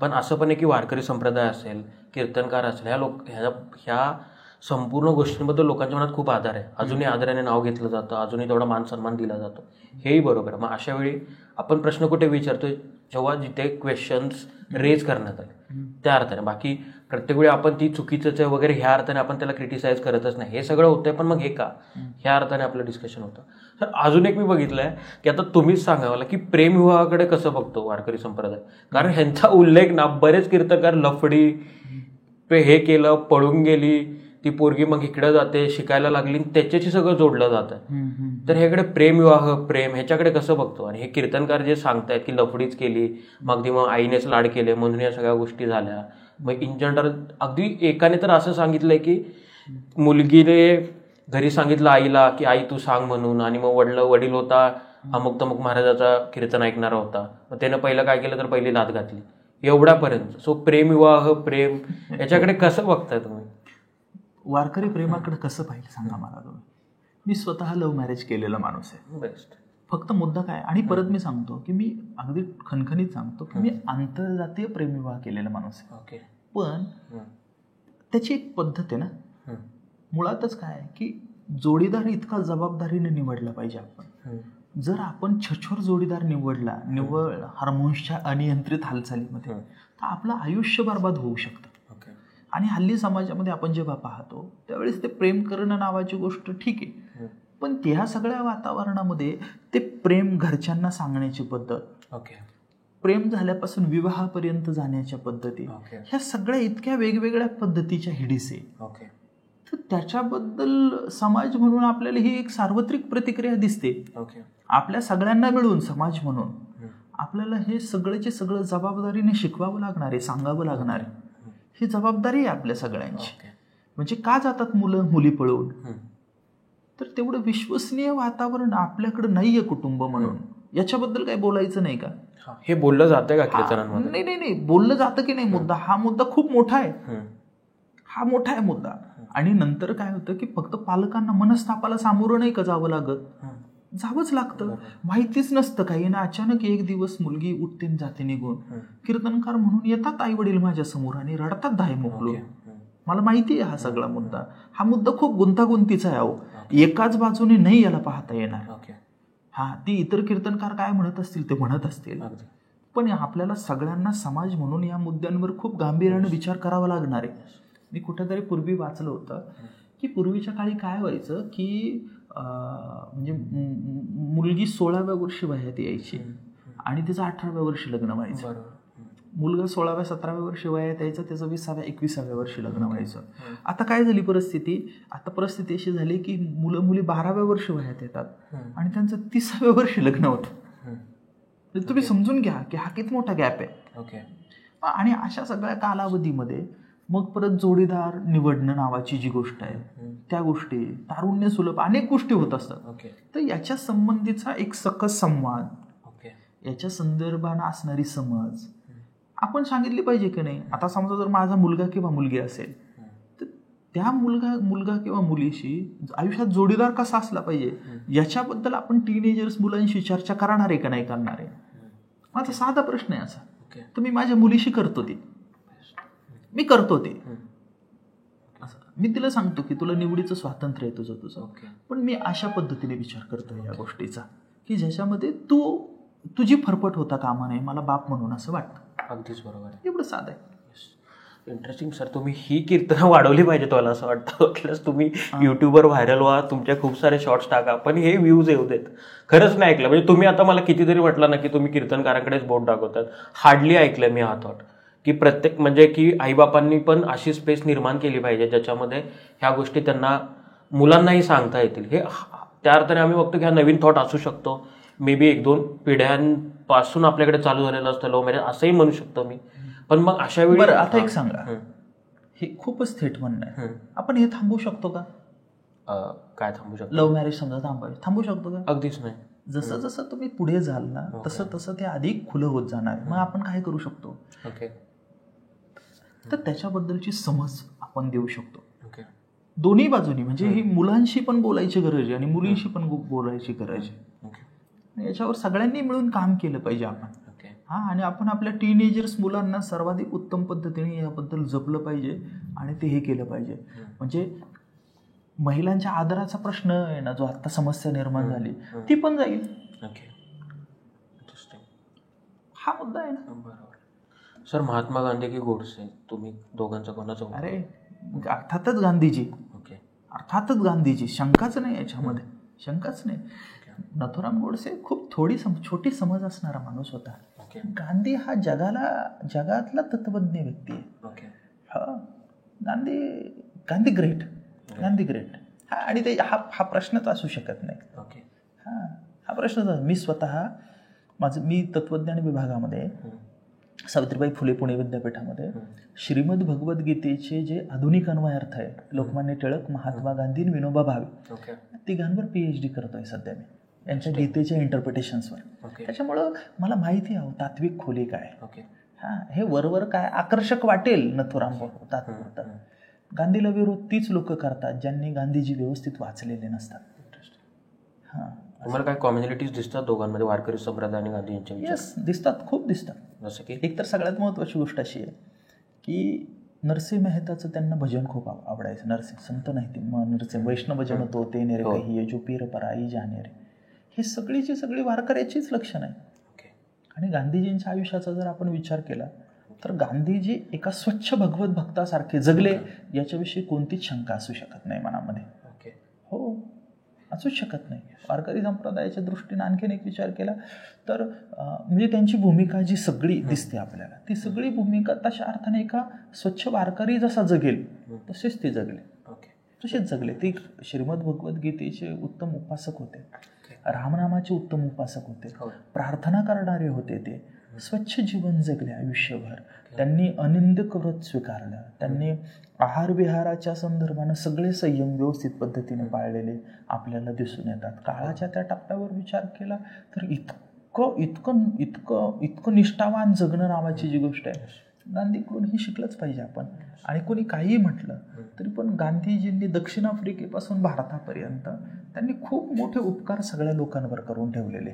S2: पण असं पण आहे की वारकरी संप्रदाय असेल, कीर्तनकार असेल, ह्या संपूर्ण गोष्टींबद्दल लोकांच्या मनात खूप आदर आहे. अजूनही आदराने नाव घेतलं जातं, अजूनही तेवढा मान सन्मान दिला जातो, हेही बरोबर आहे. मग अशा वेळी आपण प्रश्न कुठे विचारतोय? जेव्हा जिथे क्वेश्चन्स रेज करण्यात आले त्या अर्थाने. बाकी प्रत्येक वेळी आपण ती चुकीचंच आहे वगैरे ह्या अर्थाने आपण त्याला क्रिटिसाइज करतच नाही. हे सगळं होतंय, पण मग हे का, ह्या अर्थाने आपलं डिस्कशन होतं. तर अजून एक मी बघितलंय की आता तुम्हीच सांगा मला की प्रेमविवाहाकडे कसं बघतो वारकरी संप्रदाय, कारण ह्यांचा उल्लेख ना बरेच कीर्तनकार लफडी हे केलं, पळून गेली ती पोरगी, मग इकडे जाते, शिकायला लागली, त्याच्याशी सगळं जोडलं जातं. तर ह्याकडे प्रेमविवाह, प्रेम ह्याच्याकडे कसं बघतो? आणि हे कीर्तनकार जे सांगतायत की लफडीच केली, मग आईनेच लाड केले म्हणून या सगळ्या गोष्टी झाल्या. मग इन जनरल अगदी एकाने तर असं सांगितलंय की मुलगीने घरी सांगितलं आईला की आई तू सांग म्हणून, आणि मग वडील होता अमुक तमुक महाराजाचा कीर्तन ऐकणारा होता, मग त्यानं पहिलं काय केलं तर पहिली लाथ घातली, एवढ्यापर्यंत. सो प्रेमविवाह, प्रेम याच्याकडे कसं बघताय तुम्ही?
S1: वारकरी प्रेमाकडे कसं पाहिलं सांगा मला तुम्ही. मी स्वतः लव्ह मॅरेज केलेला माणूस आहे.
S2: बेस्ट.
S1: फक्त मुद्दा काय, आणि परत मी सांगतो की मी अगदी खणखणीत सांगतो की मी आंतरजातीय प्रेमविवाह केलेला माणूस आहे. पण त्याची एक पद्धत आहे ना. मुळातच काय की जोडीदार इतका जबाबदारीने निवडला पाहिजे आपण. जर आपण छछोर जोडीदार निवड हार्मोन्सच्या अनियंत्रित हालचालीमध्ये, तर आपलं आयुष्य बरबाद होऊ शकतं. आणि हल्ली समाजामध्ये आपण जेव्हा पाहतो त्यावेळेस ते प्रेम करणं नावाची गोष्ट ठीक आहे, पण त्या सगळ्या वातावरणामध्ये ते प्रेम घरच्यांना सांगण्याची पद्धत, प्रेम झाल्यापासून विवाहापर्यंत जाण्याच्या पद्धती, ह्या सगळ्या इतक्या वेगवेगळ्या पद्धतीच्या हिडीस आहे. तर त्याच्याबद्दल समाज म्हणून आपल्याला ही एक सार्वत्रिक प्रतिक्रिया दिसते. आपल्या सगळ्यांना मिळून समाज म्हणून आपल्याला हे सगळ्याचे सगळं जबाबदारीने शिकवावं लागणार आहे, सांगावं लागणार आहे. ही जबाबदारी आहे आपल्या सगळ्यांची. म्हणजे का जातात मुलं मुली पळून? तर तेवढं विश्वसनीय वातावरण आपल्याकडे नाहीये कुटुंब म्हणून. याच्याबद्दल काही बोलायचं नाही का?
S2: हे बोललं जातं का कीर्तनांमध्ये?
S1: नाही, बोललं जातं की नाही मुद्दा, हा मुद्दा खूप मोठा आहे. हा मोठा आहे मुद्दा. आणि नंतर काय होतं की फक्त पालकांना मनस्तापाला सामोरं नाही का जावं लागत, जावंच लागतं. माहितीच नसतं काही ना, अचानक एक दिवस मुलगी उठते आणि जाते निघून. कीर्तनकार म्हणून येतात आई वडील माझ्या समोर आणि रडतात दाय मोकळून. मला माहिती आहे हा सगळा मुद्दा. हा मुद्दा खूप गुंतागुंतीचा आहे. अहो, एकाच बाजूने नाही याला पाहता येणार. हा, ती इतर कीर्तनकार काय म्हणत असतील ते म्हणत असतील, पण आपल्याला सगळ्यांना समाज म्हणून या मुद्द्यांवर खूप गांभीर्याने विचार करावा लागणार आहे. मी कुठेतरी पूर्वी वाचलं होतं की पूर्वीच्या काळी काय व्हायचं की म्हणजे मुलगी 16व्या वर्षी वयात यायची आणि तिचं 18व्या वर्षी लग्न व्हायचं. मुलगा 16व्या 17व्या वर्षी वयात यायचं, त्याचं 20व्या 21व्या वर्षी लग्न व्हायचं. आता काय झाली परिस्थिती, आता परिस्थिती अशी झाली की मुलं मुली 12व्या वर्षी वयात येतात आणि त्यांचं 30व्या वर्षी लग्न होतं. तुम्ही समजून घ्या की हा किती मोठा गॅप आहे. आणि अशा सगळ्या कालावधीमध्ये मग परत जोडीदार निवडणं नावाची जी गोष्ट आहे, त्या गोष्टी, तारुण्य सुलभ अनेक गोष्टी होत असतात. तर याच्या संबंधीचा एक सकस संवाद, याच्या संदर्भानं असणारी समज आपण सांगितली पाहिजे की नाही. आता समजा जर माझा मुलगा किंवा मुलगी असेल तर त्या मुलगा किंवा मुलीशी आयुष्यात जोडीदार कसा असला पाहिजे याच्याबद्दल आपण टीनेजर्स मुलांशी चर्चा करणार आहे का नाही करणार आहे. माझा साधा प्रश्न आहे असा. तर मी माझ्या मुलीशी करतो ते, मी करतो ते असं. मी तिला सांगतो की तुला निवडीचं स्वातंत्र्य आहे तुझं, पण मी अशा पद्धतीने विचार करतो या गोष्टीचा की ज्याच्यामध्ये तुझी फरफट होता कामा नये, मला बाप म्हणून असं वाटतं.
S2: अगदीच बरोबर आहे.
S1: एवढं साधं आहे.
S2: Interesting sir. तुम्ही ही कीर्तनं वाढवली पाहिजे मला असं वाटतं. प्लस तुम्ही युट्यूबवर व्हायरल व्हा, तुमच्या खूप सारे शॉर्ट्स टाका, पण हे व्ह्यूज येऊ देत. खरंच नाही ऐकलं. म्हणजे तुम्ही आता मला कितीतरी म्हटलं ना की तुम्ही कीर्तनकारांकडेच बोट दाखवतात, हार्डली ऐकलं मी हा थॉट की प्रत्येक म्हणजे की आईबापांनी पण अशी स्पेस निर्माण केली पाहिजे ज्याच्यामध्ये ह्या गोष्टी त्यांना मुलांनाही सांगता येतील. हे त्या अर्थाने आम्ही बघतो की हा नवीन थॉट असू शकतो. मे बी 1-2 पिढ्यांपासून आपल्याकडे चालू झालेलं असतं लव्ह मॅरेज असंही म्हणू शकतो मी. पण मग अशा वेळी
S1: बरं आता एक सांगा, हे खूपच थेट म्हणणं आहे, आपण हे थांबवू शकतो का?
S2: काय थांबू शकतो?
S1: लव्ह मॅरेज समजा थांबू शकतो का?
S2: अगदीच नाही.
S1: जसं जसं तुम्ही पुढे जाल ना तसं तसं ते अधिक खुलं होत जाणार. मग आपण काय करू शकतो? तर त्याच्याबद्दलची समज आपण देऊ शकतो दोन्ही बाजूनी. म्हणजे ही मुलांशी पण बोलायची गरज आहे आणि मुलींशी पण बोलायची गरज आहे. याच्यावर सगळ्यांनी मिळून काम केलं पाहिजे आपण. हा, आणि आपण आपल्या टीनेजर्स मुलांना सर्वाधिक उत्तम पद्धतीने याबद्दल जपलं पाहिजे आणि ते हे केलं पाहिजे. म्हणजे महिलांच्या आदराचा प्रश्न आहे ना, जो आता समस्या निर्माण झाली ती पण जाईल. हा मुद्दा आहे ना.
S2: सर, महात्मा गांधी की गोडसे, तुम्ही दोघांचं कोणाचं?
S1: अरे अर्थातच गांधीजी, अर्थातच गांधीजी, शंकाच नाही याच्यामध्ये, शंकाच नाही. नथुराम गोडसे खूप छोटी समज असणारा माणूस होता. गांधी हा जगातला तत्वज्ञ व्यक्ती आहे. हा, गांधी ग्रेट, गांधी ग्रेट. हा, आणि ते हा प्रश्नच असू शकत नाही. हा प्रश्नच. मी स्वतः मी तत्वज्ञान विभागामध्ये सावित्रीबाई फुले पुणे विद्यापीठामध्ये श्रीमद भगवद्गीतेचे जे आधुनिक अन्वयार्थ आहे, लोकमान्य टिळक, महात्मा गांधी, विनोबा भावे, तिघांवर PhD करतोय सध्या मी, यांच्या गीतेच्या इंटरप्रिटेशन्सवर. त्याच्यामुळं मला माहिती आहे तात्विक खोली काय. हा, हे वरवर काय आकर्षक वाटेल नथुराम तात्पुरतं. गांधीला विरोध तीच लोक करतात ज्यांनी गांधीजी व्यवस्थित वाचलेले नसतात. हां,
S2: तुम्हाला काय कॉम्युनिटीज दिसतात दोघांमध्ये, वारकरी संप्रदाय आणि गांधींच्या?
S1: येस, दिसतात, खूप दिसतात.
S2: जसं की
S1: एक तर सगळ्यात महत्त्वाची गोष्ट अशी आहे की नरसिंह मेहताचं त्यांना भजन खूप आवडायचं. नरसिंह संत नाही ते, नरसिंह वैष्णव भजन तो ते नेरे कही जो पीर पराई जाणे रे, हे सगळीची सगळी वारकऱ्याचीच लक्षण आहे. आणि गांधीजींच्या आयुष्याचा जर आपण विचार केला तर गांधीजी एका स्वच्छ भगवत भक्तासारखे जगले याच्याविषयी कोणतीच शंका असू शकत नाही मनामध्ये. हो, असूच शकत नाही. वारकरी संप्रदायाच्या दृष्टीने आणखीन एक विचार केला तर म्हणजे त्यांची भूमिका जी सगळी दिसते आपल्याला, ती सगळी भूमिका तशा अर्थाने एका स्वच्छ वारकरी जसा जगेल तसेच ते जगले, तसेच जगले. ते श्रीमद भगवद्गीतेचे उत्तम उपासक होते, रामनामाचे उत्तम उपासक होते, प्रार्थना करणारे होते. ते स्वच्छ जीवन जगले आयुष्यभर. त्यांनी अनिंदक व्रत स्वीकारलं, त्यांनी आहार विहाराच्या संदर्भानं सगळे संयम व्यवस्थित पद्धतीने पाळलेले आपल्याला दिसून येतात. काळाच्या त्या टप्प्यावर विचार केला तर इतकं इतकं इतकं इतकं निष्ठावान जगणं नावाची जी गोष्ट आहे, गांधीकडून ही शिकलंच पाहिजे आपण. आणि कोणी काहीही म्हटलं तरी पण गांधीजींनी दक्षिण आफ्रिकेपासून भारतापर्यंत त्यांनी खूप मोठे उपकार सगळ्या लोकांवर करून ठेवलेले.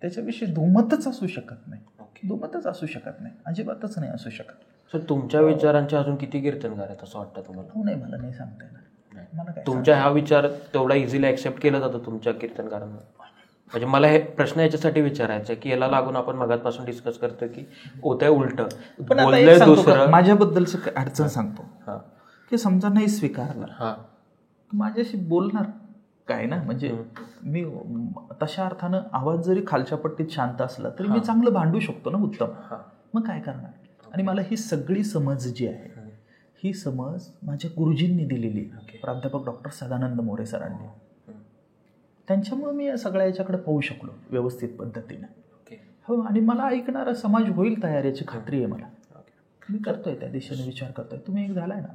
S1: त्याच्याविषयी दुमतच असू शकत नाही. दुमतच असू शकत नाही, अजिबातच नाही असू शकत.
S2: सर तुमच्या विचारांचे अजून किती कीर्तनकार आहेत असं वाटतं तुम्हाला?
S1: नाही, मला नाही सांगता येणार. मला काय
S2: तुमच्या हा विचार तेवढा इझिली ऍक्सेप्ट केला जातो तुमच्या कीर्तनकारांना? म्हणजे मला हे प्रश्न याच्यासाठी विचारायचं आहे की याला लागून आपण मगातपासून डिस्कस करतो की होतंय उलट, बोललंय दुसरं.
S1: माझ्याबद्दलच अडचण सांगतो की समजा नाही स्वीकारला, माझ्याशी बोलणार काय ना. म्हणजे मी तशा अर्थानं आवाज जरी खालच्या पट्टीत शांत असला तरी मी चांगलं भांडू शकतो ना उत्तम. मग काय करणार. आणि मला ही सगळी समज जी आहे ही समज माझ्या गुरुजींनी दिलेली, प्राध्यापक डॉक्टर सदानंद मोरे सरांनी. त्यांच्यामुळे मी या सगळ्या याच्याकडे पाहू शकलो व्यवस्थित पद्धतीने. हो, आणि मला ऐकणारा समाज होईल तयार याची खात्री आहे मला. मी करतोय त्या दिशेने विचार करतोय. तुम्ही एक झालाय ना.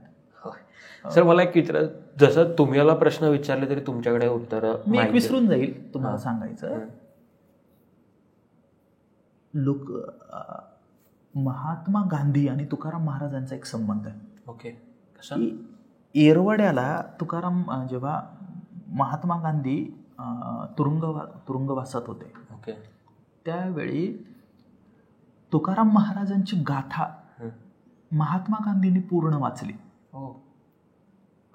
S2: सर मला एक विचार, जसं तुम्हाला प्रश्न विचारले तरी तुमच्याकडे उत्तर
S1: मी एक विसरून जाईल तुम्हाला सांगायचं. लोक महात्मा गांधी आणि तुकाराम महाराजांचा एक संबंध आहे.
S2: ओके.
S1: येरवड्याला तुकाराम जेव्हा महात्मा गांधी तुरुंगवासात होते,
S2: ओके,
S1: त्यावेळी तुकाराम महाराजांची गाथा महात्मा गांधींनी पूर्ण वाचली.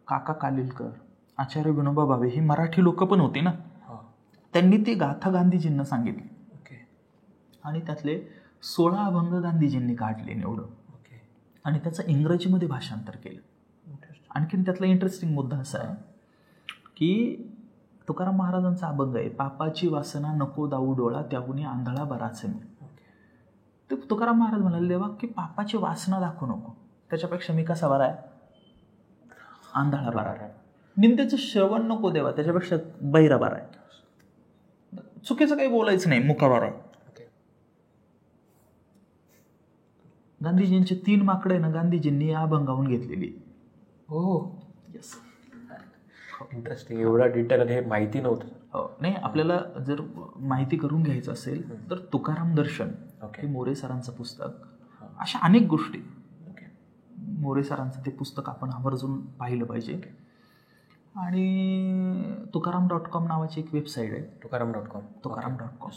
S1: काका कालिलकर, आचार्य विनोबा भावे ही मराठी लोक पण होती ना, त्यांनी ती गाथा गांधीजींना सांगितली. आणि त्यातले 16 अभंग गांधीजींनी काढले निवडून आणि त्याचं इंग्रजीमध्ये भाषांतर केलं. आणखीन त्यातला इंटरेस्टिंग मुद्दा असा आहे की तुकाराम महाराजांचा अभंग आहे, पापाची वासना नको दाऊ डोळा त्याहून आंधळा बराच मी. ते तुकाराम महाराज म्हणाले देवा की पापाची वासना दाखवू नको, त्याच्यापेक्षा मी कसा बरा आहे, आंधळा बरा आहे. निंदेचं श्रवण नको देवा, त्याच्यापेक्षा बहिरा बरा आहे. चुकीचं काही बोलायचं नाही, मुका बरा. गांधीजींची 3 माकडे ना गांधीजींनी या अभंगावून घेतलेली.
S2: हो, येस, इंटरेस्टिंग. एवढा डिटेल हे माहिती नव्हतं.
S1: हो, नाही, आपल्याला जर माहिती करून घ्यायचं असेल तर तुकाराम दर्शन हे मोरे सरांचं पुस्तक, अशा अनेक गोष्टी मोरे सरांचं ते पुस्तक आपण आवर्जून पाहिलं पाहिजे. आणि तुकाराम.com नावाची एक वेबसाईट आहे, तुकाराम.com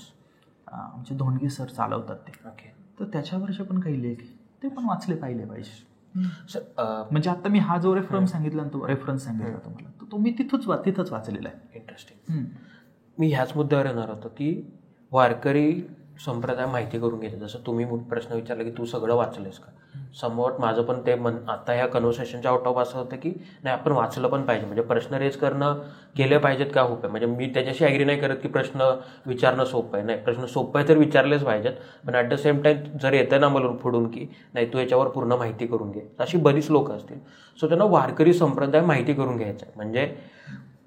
S1: आमचे धोंडगे सर चालवतात ते. तर त्याच्यावरचे पण काही लेख ते पण वाचले पाहिले पाहिजे. म्हणजे आता मी हा जो रेफरन्स सांगितला ना, तो रेफरन्स सांगितला तुम्हाला, तो मी तिथंच वाचलेला आहे.
S2: इंटरेस्टिंग. मी ह्याच मुद्द्यावर येणार होतो की वारकरी संप्रदाय माहिती करून घ्यायचं. जसं तुम्ही प्रश्न विचारला की तू सगळं वाचलेस का, समवट माझं पण ते आता ह्या कन्व्हर्सेशनच्या आउट ऑफ असं होतं की नाही आपण वाचलं पण पाहिजे. म्हणजे प्रश्न रेज करणं केले पाहिजेत का होतं. म्हणजे मी त्याच्याशी ॲग्री नाही करत की प्रश्न विचारणं सोपं आहे. नाही, प्रश्न सोपं आहे तर विचारलेच पाहिजेत. पण ॲट द सेम टाईम जर येतं ना मला पुढून की नाही तू याच्यावर पूर्ण माहिती करून घे, अशी बरीच लोकं असतील. सो त्यांना वारकरी संप्रदाय माहिती करून घ्यायचा आहे. म्हणजे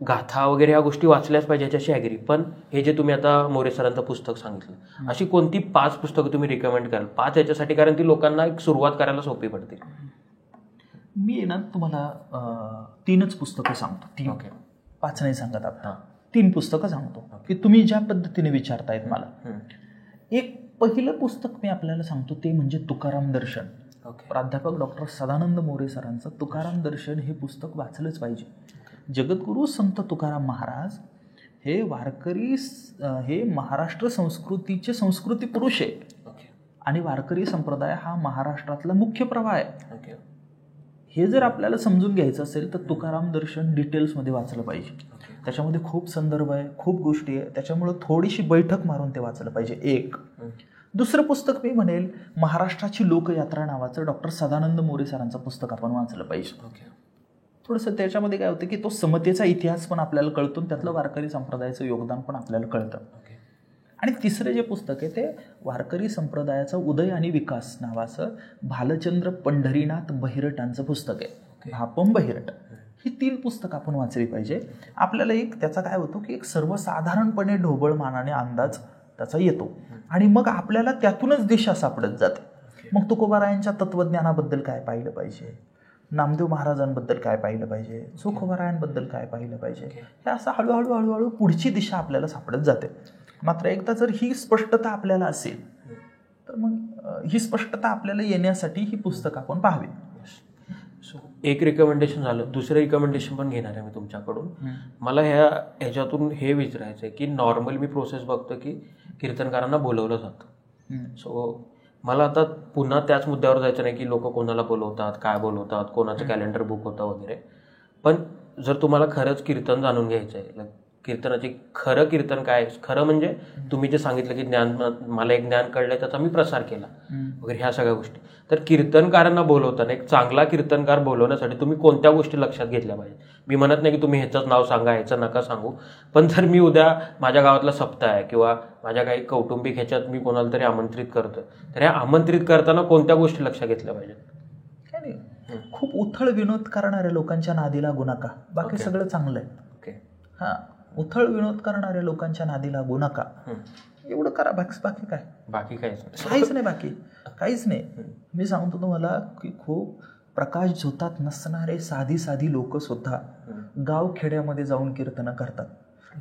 S2: गाथा वगैरे ह्या गोष्टी वाचल्याच पाहिजे, याच्याशी ॲग्री. पण हे जे तुम्ही आता मोरे सरांचं पुस्तक सांगितलं, अशी कोणती 5 पुस्तकं तुम्ही रिकमेंड कराल? 5 याच्यासाठी, कारण ती लोकांना एक सुरुवात करायला सोपी पडते.
S1: मी ना तुम्हाला 3च पुस्तकं सांगतो. 3, 5 नाही सांगत आपण. 3 पुस्तकं सांगतो की तुम्ही ज्या पद्धतीने विचारतायत मला. एक पहिलं पुस्तक मी आपल्याला सांगतो ते म्हणजे तुकाराम दर्शन. प्राध्यापक डॉक्टर सदानंद मोरे सरांचं तुकाराम दर्शन हे पुस्तक वाचलंच पाहिजे. जगद्गुरू संत तुकाराम महाराज हे वारकरी, हे महाराष्ट्र संस्कृतीचे संस्कृती पुरुष आहे आणि वारकरी संप्रदाय हा महाराष्ट्रातला मुख्य प्रवाह आहे. हे जर आपल्याला समजून घ्यायचं असेल तर तुकाराम दर्शन डिटेल्समध्ये वाचलं पाहिजे. त्याच्यामध्ये खूप संदर्भ आहे, खूप गोष्टी आहे, त्याच्यामुळं थोडीशी बैठक मारून ते वाचलं पाहिजे. एक. दुसरं पुस्तक मी म्हणेल महाराष्ट्राची लोकयात्रा नावाचं डॉक्टर सदानंद मोरे सरांचं पुस्तक आपण वाचलं पाहिजे. थोडंसं त्याच्यामध्ये काय होतं की तो समतेचा इतिहास पण आपल्याला कळतो, त्यातलं वारकरी संप्रदायाचं योगदान पण आपल्याला कळतं. आणि तिसरं जे पुस्तक आहे ते वारकरी संप्रदायाचा उदय आणि विकास नावाचं भालचंद्र पंढरीनाथ बहिरटांचं पुस्तक आहे, भापम बहिरट. ही 3 पुस्तकं आपण वाचली पाहिजे. आपल्याला एक त्याचा काय होतो की एक सर्वसाधारणपणे ढोबळमानाने अंदाज त्याचा येतो आणि मग आपल्याला त्यातूनच दिशा सापडत जाते. मग तुकोबारायांच्या तत्त्वज्ञानाबद्दल काय पाहिलं पाहिजे, नामदेव महाराजांबद्दल काय पाहिलं पाहिजे, चोखोबारायांबद्दल काय पाहिलं पाहिजे, हे असं हळूहळू पुढची दिशा आपल्याला सापडत जाते. मात्र एकदा जर ही स्पष्टता आपल्याला असेल तर मग ही स्पष्टता आपल्याला येण्यासाठी ही पुस्तकं आपण पाहावी.
S2: एक रिकमेंडेशन झालं, दुसरं रिकमेंडेशन पण घेणार आहे मी तुमच्याकडून. मला ह्याच्यातून हे विचारायचं आहे की नॉर्मल मी प्रोसेस बघतो की कीर्तनकारांना बोलवलं जातं. सो मला आता पुन्हा त्याच मुद्द्यावर जायचं नाही की लोक कोणाला बोलवतात, काय बोलवतात, कोणाचं कॅलेंडर बुक होतं वगैरे. पण जर तुम्हाला खरंच कीर्तन जाणून घ्यायचं आहे, कीर्तनाची खरं कीर्तन काय, खरं म्हणजे तुम्ही जे सांगितलं की ज्ञान, मला एक ज्ञान कळलंय त्याचा मी प्रसार केला वगैरे ह्या सगळ्या गोष्टी, तर कीर्तनकारांना बोलवताना एक चांगला कीर्तनकार बोलवण्यासाठी तुम्ही कोणत्या गोष्टी लक्षात घेतल्या पाहिजे? मी म्हणत नाही की तुम्ही ह्याचंच नाव सांगा, ह्याचं नका सांगू, पण जर मी उद्या माझ्या गावातला सप्ताह आहे किंवा माझ्या काही कौटुंबिक ह्याच्यात मी कोणाला तरी आमंत्रित करतोय, तर ह्या आमंत्रित करताना कोणत्या गोष्टी लक्षात घेतल्या पाहिजेत?
S1: काय नाही, खूप उथळ विनोद करणाऱ्या लोकांच्या नादी लागू नका, बाकी सगळं चांगलं आहे.
S2: ओके.
S1: हां, उथळ विनोद करणाऱ्या लोकांच्या नादी लागू नका, एवढं करा, बाकी काय,
S2: बाकी
S1: काहीच नाही, बाकी काहीच नाही. मी सांगतो तुम्हाला की खूप प्रकाश झोतात नसणारे साधी लोक सुद्धा गाव खेड्यामध्ये जाऊन कीर्तनं करतात.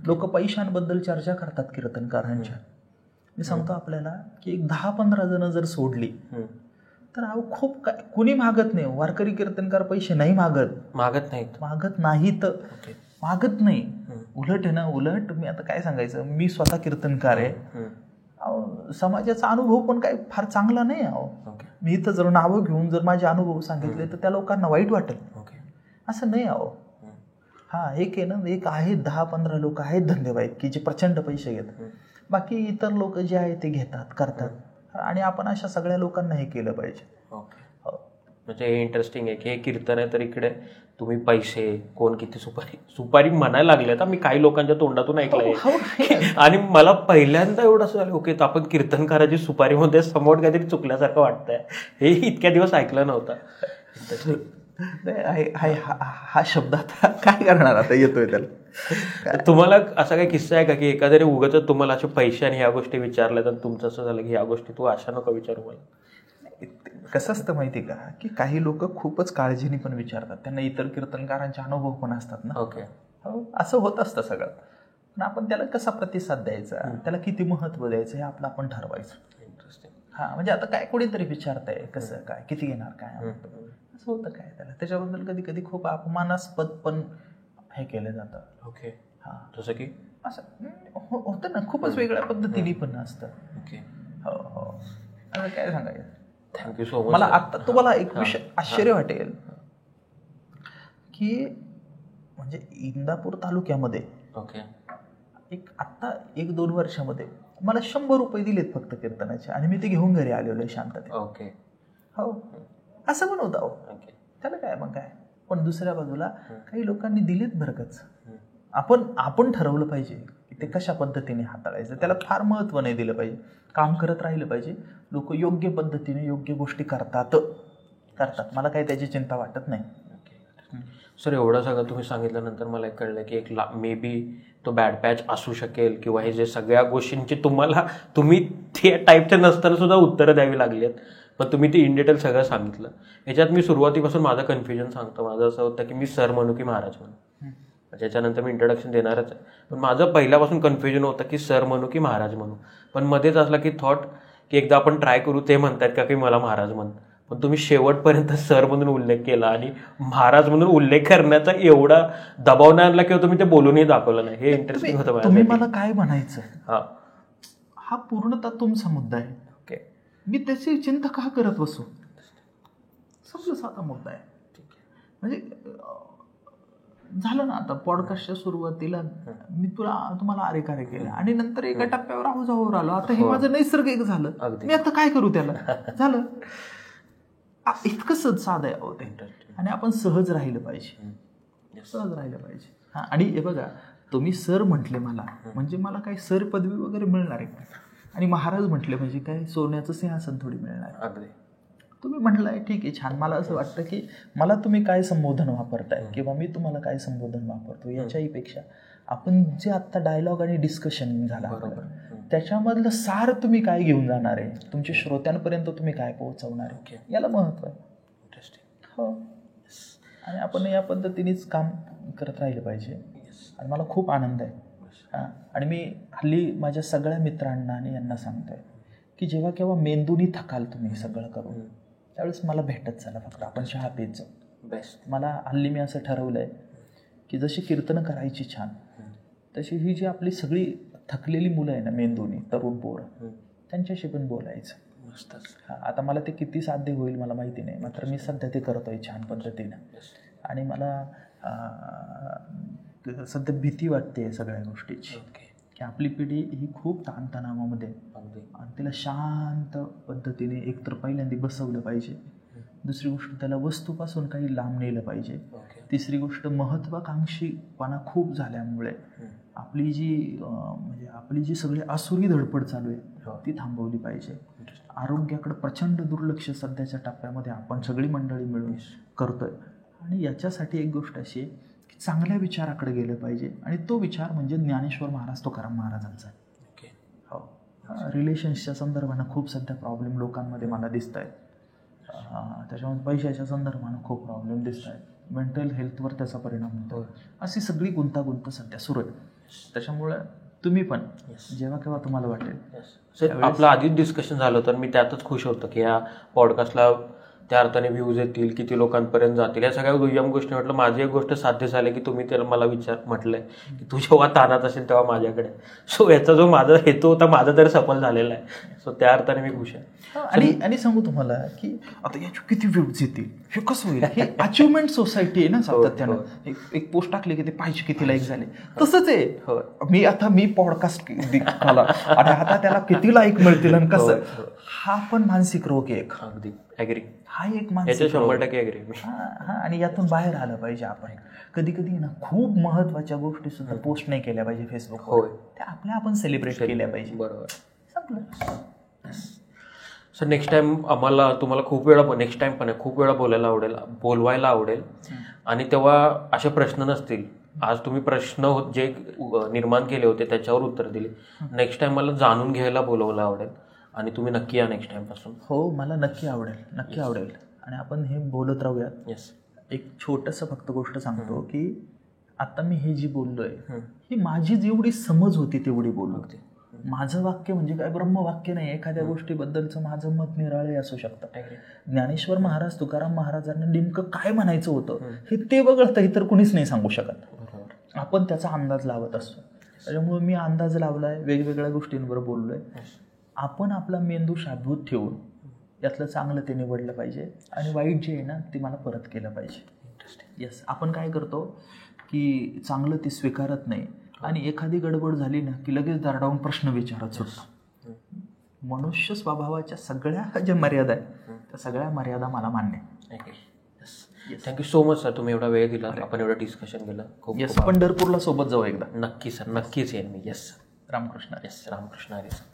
S1: लोक पैशांबद्दल चर्चा करतात कीर्तनकारांच्या. मी सांगतो आपल्याला की 10-15 जण जर सोडली तर खूप काय, कुणी मागत नाही. वारकरी कीर्तनकार पैसे नाही मागत नाही. उलट आहे ना, उलट मी आता काय सांगायचं, मी स्वतः कीर्तनकार आहे. समाजाचा अनुभव पण काय फार चांगला नाही. मी इथं जर नावं घेऊन जर माझे अनुभव सांगितले तर त्या लोकांना वाईट वाटेल, असं नाही. हा, एक आहे ना, एक आहे 10-15 लोक आहेत धंदेवाईक की जे प्रचंड पैसे घेतात. बाकी इतर लोक जे आहे ते घेतात, करतात, आणि आपण अशा सगळ्या लोकांना हे केलं पाहिजे.
S2: म्हणजे हे इंटरेस्टिंग आहे की हे कीर्तन आहे तर इकडे तुम्ही पैसे, कोण किती सुपारी म्हणायला लागले. आता मी काही लोकांच्या तोंडातून ऐकलंय आणि मला पहिल्यांदा एवढं असं झालं, ओके आपण कीर्तनकाराची सुपारीमध्ये समोर काहीतरी चुकल्यासारखं वाटतंय. हे इतक्या दिवस ऐकलं नव्हतं.
S1: हा शब्द आता काय करणार, आता येतोय त्याला.
S2: तुम्हाला असा काही किस्सा आहे का की एखाद्याने उगाच तुम्हाला असे पैसे आणि ह्या गोष्टी विचारल्या तर तुमचं असं झालं की ह्या गोष्टी तू अशा नको विचारू मला?
S1: कसं असतं माहिती का, की काही लोक खूपच काळजीने पण विचारतात, त्यांना इतर कीर्तनकारांचे अनुभव पण असतात ना.
S2: ओके.
S1: असं होत असतं सगळं, पण आपण त्याला कसा प्रतिसाद द्यायचा, त्याला किती महत्त्व द्यायचं हे आपलं आपण ठरवायचं.
S2: इंटरेस्टिंग.
S1: हां, म्हणजे आता काय कोणीतरी विचारतंय कसं काय, किती घेणार काय, असं होतं काय, त्याच्याबद्दल कधी कधी खूप अपमानास्पद पण हे केलं जातं.
S2: ओके.
S1: हां,
S2: जसं की
S1: असं होतं ना, खूपच वेगळ्या पद्धतीने पण असतं.
S2: ओके.
S1: हो. आता काय सांगायचं.
S2: Thank you so much.
S1: मला आता तुम्हाला एक विषय आश्चर्य वाटेल की म्हणजे इंदापूर तालुक्यामध्ये
S2: ओके
S1: आत्ता 1-2 वर्षामध्ये मला 100 रुपये दिलेत फक्त कीर्तनाचे, आणि मी ते घेऊन घरी आलेलो आहे शांततेत.
S2: ओके.
S1: हो, असं पण होतं.
S2: ओके.
S1: त्याला काय, मग काय. पण दुसऱ्या बाजूला काही लोकांनी दिलेत बरकच. आपण ठरवलं पाहिजे की ते कशा पद्धतीने हाताळायचं, त्याला फार महत्त्व नाही दिलं पाहिजे. काम करत राहिलं पाहिजे. लोक योग्य पद्धतीने योग्य गोष्टी करतात. मला काही त्याची चिंता वाटत नाही.
S2: सर, एवढं सगळं तुम्ही सांगितल्यानंतर मला एक कळलं की एक मे बी तो बॅड पॅच असू शकेल किंवा हे जे सगळ्या गोष्टींची तुम्ही त्या टाईपच्या नसताना सुद्धा उत्तरं द्यावी लागली आहेत, पण तुम्ही ते इन डिटेल सगळं सांगितलं. ह्याच्यात मी सुरुवातीपासून माझं कन्फ्युजन सांगतो. माझं असं होतं की मी सर म्हणू की महाराज म्हणू. त्याच्यानंतर मी इंट्रोडक्शन देणारच आहे, पण माझं पहिल्यापासून कन्फ्युजन होतं की सर म्हणू की महाराज म्हणू. पण मध्येच असला की थॉट की एकदा आपण ट्राय करू, ते म्हणतात का की मला महाराज म्हण. पण तुम्ही शेवटपर्यंत सर म्हणून उल्लेख केला आणि महाराज म्हणून उल्लेख करण्याचा एवढा दबाव नाही आणला किंवा तुम्ही ते बोलूनही दाखवलं नाही. हे इंटरेस्टिंग होतं.
S1: तुम्ही मला काय म्हणायचं, हा पूर्णतः तुमचा मुद्दा आहे.
S2: ओके.
S1: मी त्याची चिंता का करत बसू, समजा साधा मुद्दा आहे. म्हणजे झालं ना, आता पॉडकास्टच्या सुरुवातीला मी तुम्हाला अरे कार्य केलं आणि नंतर एका टप्प्यावर आहोजावर आलो. आता हे माझं नैसर्गिक झालं. मी आता काय करू त्याला, झालं. इतकं साधं आहे ते. आणि आपण सहज राहिलं पाहिजे. हां, आणि हे बघा, तुम्ही सर म्हटले मला म्हणजे मला काही सर पदवी वगैरे मिळणार आहे, आणि महाराज म्हटले म्हणजे काय सोन्याचं सिंहासन थोडी मिळणार.
S2: अगदी.
S1: तुम्ही म्हटलंय ठीक आहे, छान. मला असं वाटतं की मला तुम्ही काय संबोधन वापरताय किंवा मी तुम्हाला काय संबोधन वापरतो याच्याहीपेक्षा आपण जे आत्ता डायलॉग आणि डिस्कशन झाला त्याच्यामधलं सार तुम्ही काय घेऊन जाणार आहे, तुमच्या श्रोत्यांपर्यंत तुम्ही काय पोहोचवणार आहे, याला महत्त्व आहे. हो, आणि आपण या पद्धतीनेच काम करत राहिलं पाहिजे. आणि मला खूप आनंद आहे. हां, आणि मी हल्ली माझ्या सगळ्या मित्रांना आणि यांना सांगतोय की जेव्हा केव्हा मेंदूनी थकाल तुम्ही सगळं करून, त्यावेळेस मला भेटत चला, फक्त आपण चहा पीत जाऊ.
S2: बेस्ट.
S1: मला हल्ली मी असं ठरवलं आहे की जशी कीर्तनं करायची छान, तशी ही जी आपली सगळी थकलेली मुलं आहे ना मेंदूनी, तरुण पोरं, त्यांच्याशी पण बोलायचं.
S2: मस्तच.
S1: हां, आता मला ते किती साध्य होईल मला माहिती नाही, मात्र मी सध्या ते करतोय छान पद्धतीनं. आणि मला सध्या भीती वाटते सगळ्या गोष्टीची, की आपली पिढी ही खूप ताणतणावामध्ये आणि तिला शांत पद्धतीने एकतर पहिल्यांदा बसवलं पाहिजे, दुसरी गोष्ट त्याला वस्तूपासून काही लांब नेलं पाहिजे, तिसरी गोष्ट महत्त्वाकांक्षीपणा खूप झाल्यामुळे आपली जी सगळी आसुरी धडपड चालू आहे ती थांबवली पाहिजे. आरोग्याकडे प्रचंड दुर्लक्ष सध्याच्या टप्प्यामध्ये आपण सगळी मंडळी मिळून करतोय. आणि याच्यासाठी एक गोष्ट अशी आहे की चांगल्या विचाराकडे गेलं पाहिजे, आणि तो विचार म्हणजे ज्ञानेश्वर महाराज तुकाराम महाराजांचा. हो, रिलेशन्सच्या संदर्भानं खूप सध्या प्रॉब्लेम लोकांमध्ये मला दिसत आहेत. त्याच्यामुळे पैशाच्या संदर्भानं खूप प्रॉब्लेम दिसत आहेत, मेंटल हेल्थवर त्याचा परिणाम होतो. अशी सगळी गुंतागुंत सध्या सुरू आहे. त्याच्यामुळं तुम्ही पण जेव्हा केव्हा तुम्हाला वाटेल.
S2: आपलं आधीच डिस्कशन झालं होतं, मी त्यातच खुश होतो की या पॉडकास्टला त्या अर्थाने व्ह्यूज येतील, किती लोकांपर्यंत जातील, या सगळ्या दुय्यम गोष्टी. म्हटलं माझी एक गोष्ट साध्य झाली की तुम्ही त्याला मला म्हटलंय की तू जेव्हा तानात असेल तेव्हा माझ्याकडे. सो याचा जो माझा हेतू होता माझा तरी सफल झालेला आहे. सो त्या अर्थाने मी खुश आहे.
S1: आणि सांगू तुम्हाला की आता याची किती व्ह्यूज येतील, हे कसं होईल, हे अचिव्हमेंट सोसायटी आहे ना सातत्यानं. एक पोस्ट टाकली की ते पाहिजे किती लाईक झाले, तसंच आहे. मी पॉडकास्ट आला आणि आता त्याला किती लाईक मिळतील आणि कसं, हा पण मानसिक रोग आहे एक.
S2: अगदी ॲग्री.
S1: हा एक मानसिक
S2: 100% ॲग्री.
S1: हा, आणि यातून बाहेर आलं पाहिजे आपण. कधी कधी ना खूप महत्वाच्या गोष्टी सुद्धा पोस्ट नाही केल्या पाहिजे फेसबुकवर, त्या आपल्या आपण सेलिब्रेट केल्या पाहिजे.
S2: बरोबर,
S1: संपलं.
S2: सर नेक्स्ट टाइम तुम्हाला खूप वेळा बोलवायला आवडेल. आणि तेव्हा असे प्रश्न नसतील. आज तुम्ही प्रश्न जे निर्माण केले होते त्याच्यावर उत्तर दिले. नेक्स्ट टाइम मला जाणून घ्यायला बोलवलं आवडेल, आणि तुम्ही नक्की या नेक्स्ट टाइम पासून.
S1: हो, मला नक्की आवडेल. आणि आपण हे बोलत राहूयात.
S2: येस.
S1: एक छोटंसं फक्त गोष्ट सांगतो की आता मी हे जी बोललोय ही माझी जेवढी समज होती तेवढी बोललो. माझं वाक्य म्हणजे काय ब्रह्मवाक्य नाही. एखाद्या गोष्टीबद्दलचं माझं मत निराळे असू शकतं. ज्ञानेश्वर महाराज तुकाराम महाराजांना नेमकं काय म्हणायचं होतं हे ते वगळता इतर कुणीच नाही सांगू शकत. आपण त्याचा अंदाज लावत असतो. त्याच्यामुळे मी अंदाज लावलाय, वेगवेगळ्या गोष्टींवर बोललोय. आपण आपला मेंदू शाबूत ठेवून यातलं चांगलं ते निवडलं पाहिजे, आणि वाईट जे आहे ना ते मला परत केलं पाहिजे. येस, आपण काय करतो की चांगलं ते स्वीकारत नाही, आणि एखादी गडबड झाली ना की लगेच दरडावून प्रश्न विचारत सुटतो. मनुष्य स्वभावाच्या सगळ्या ज्या मर्यादा आहेत त्या सगळ्या मर्यादा मला मान्य आहे.
S2: थँक्यू सो मच सर, तुम्ही एवढा वेळ दिला, आपण एवढं डिस्कशन केलं.
S1: येस, पंढरपूरला सोबत जाऊ एकदा.
S2: नक्की सर, नक्कीच येईन मी. Yes,
S1: Ramakrishna.
S2: Yes, Ramakrishna Hari sir.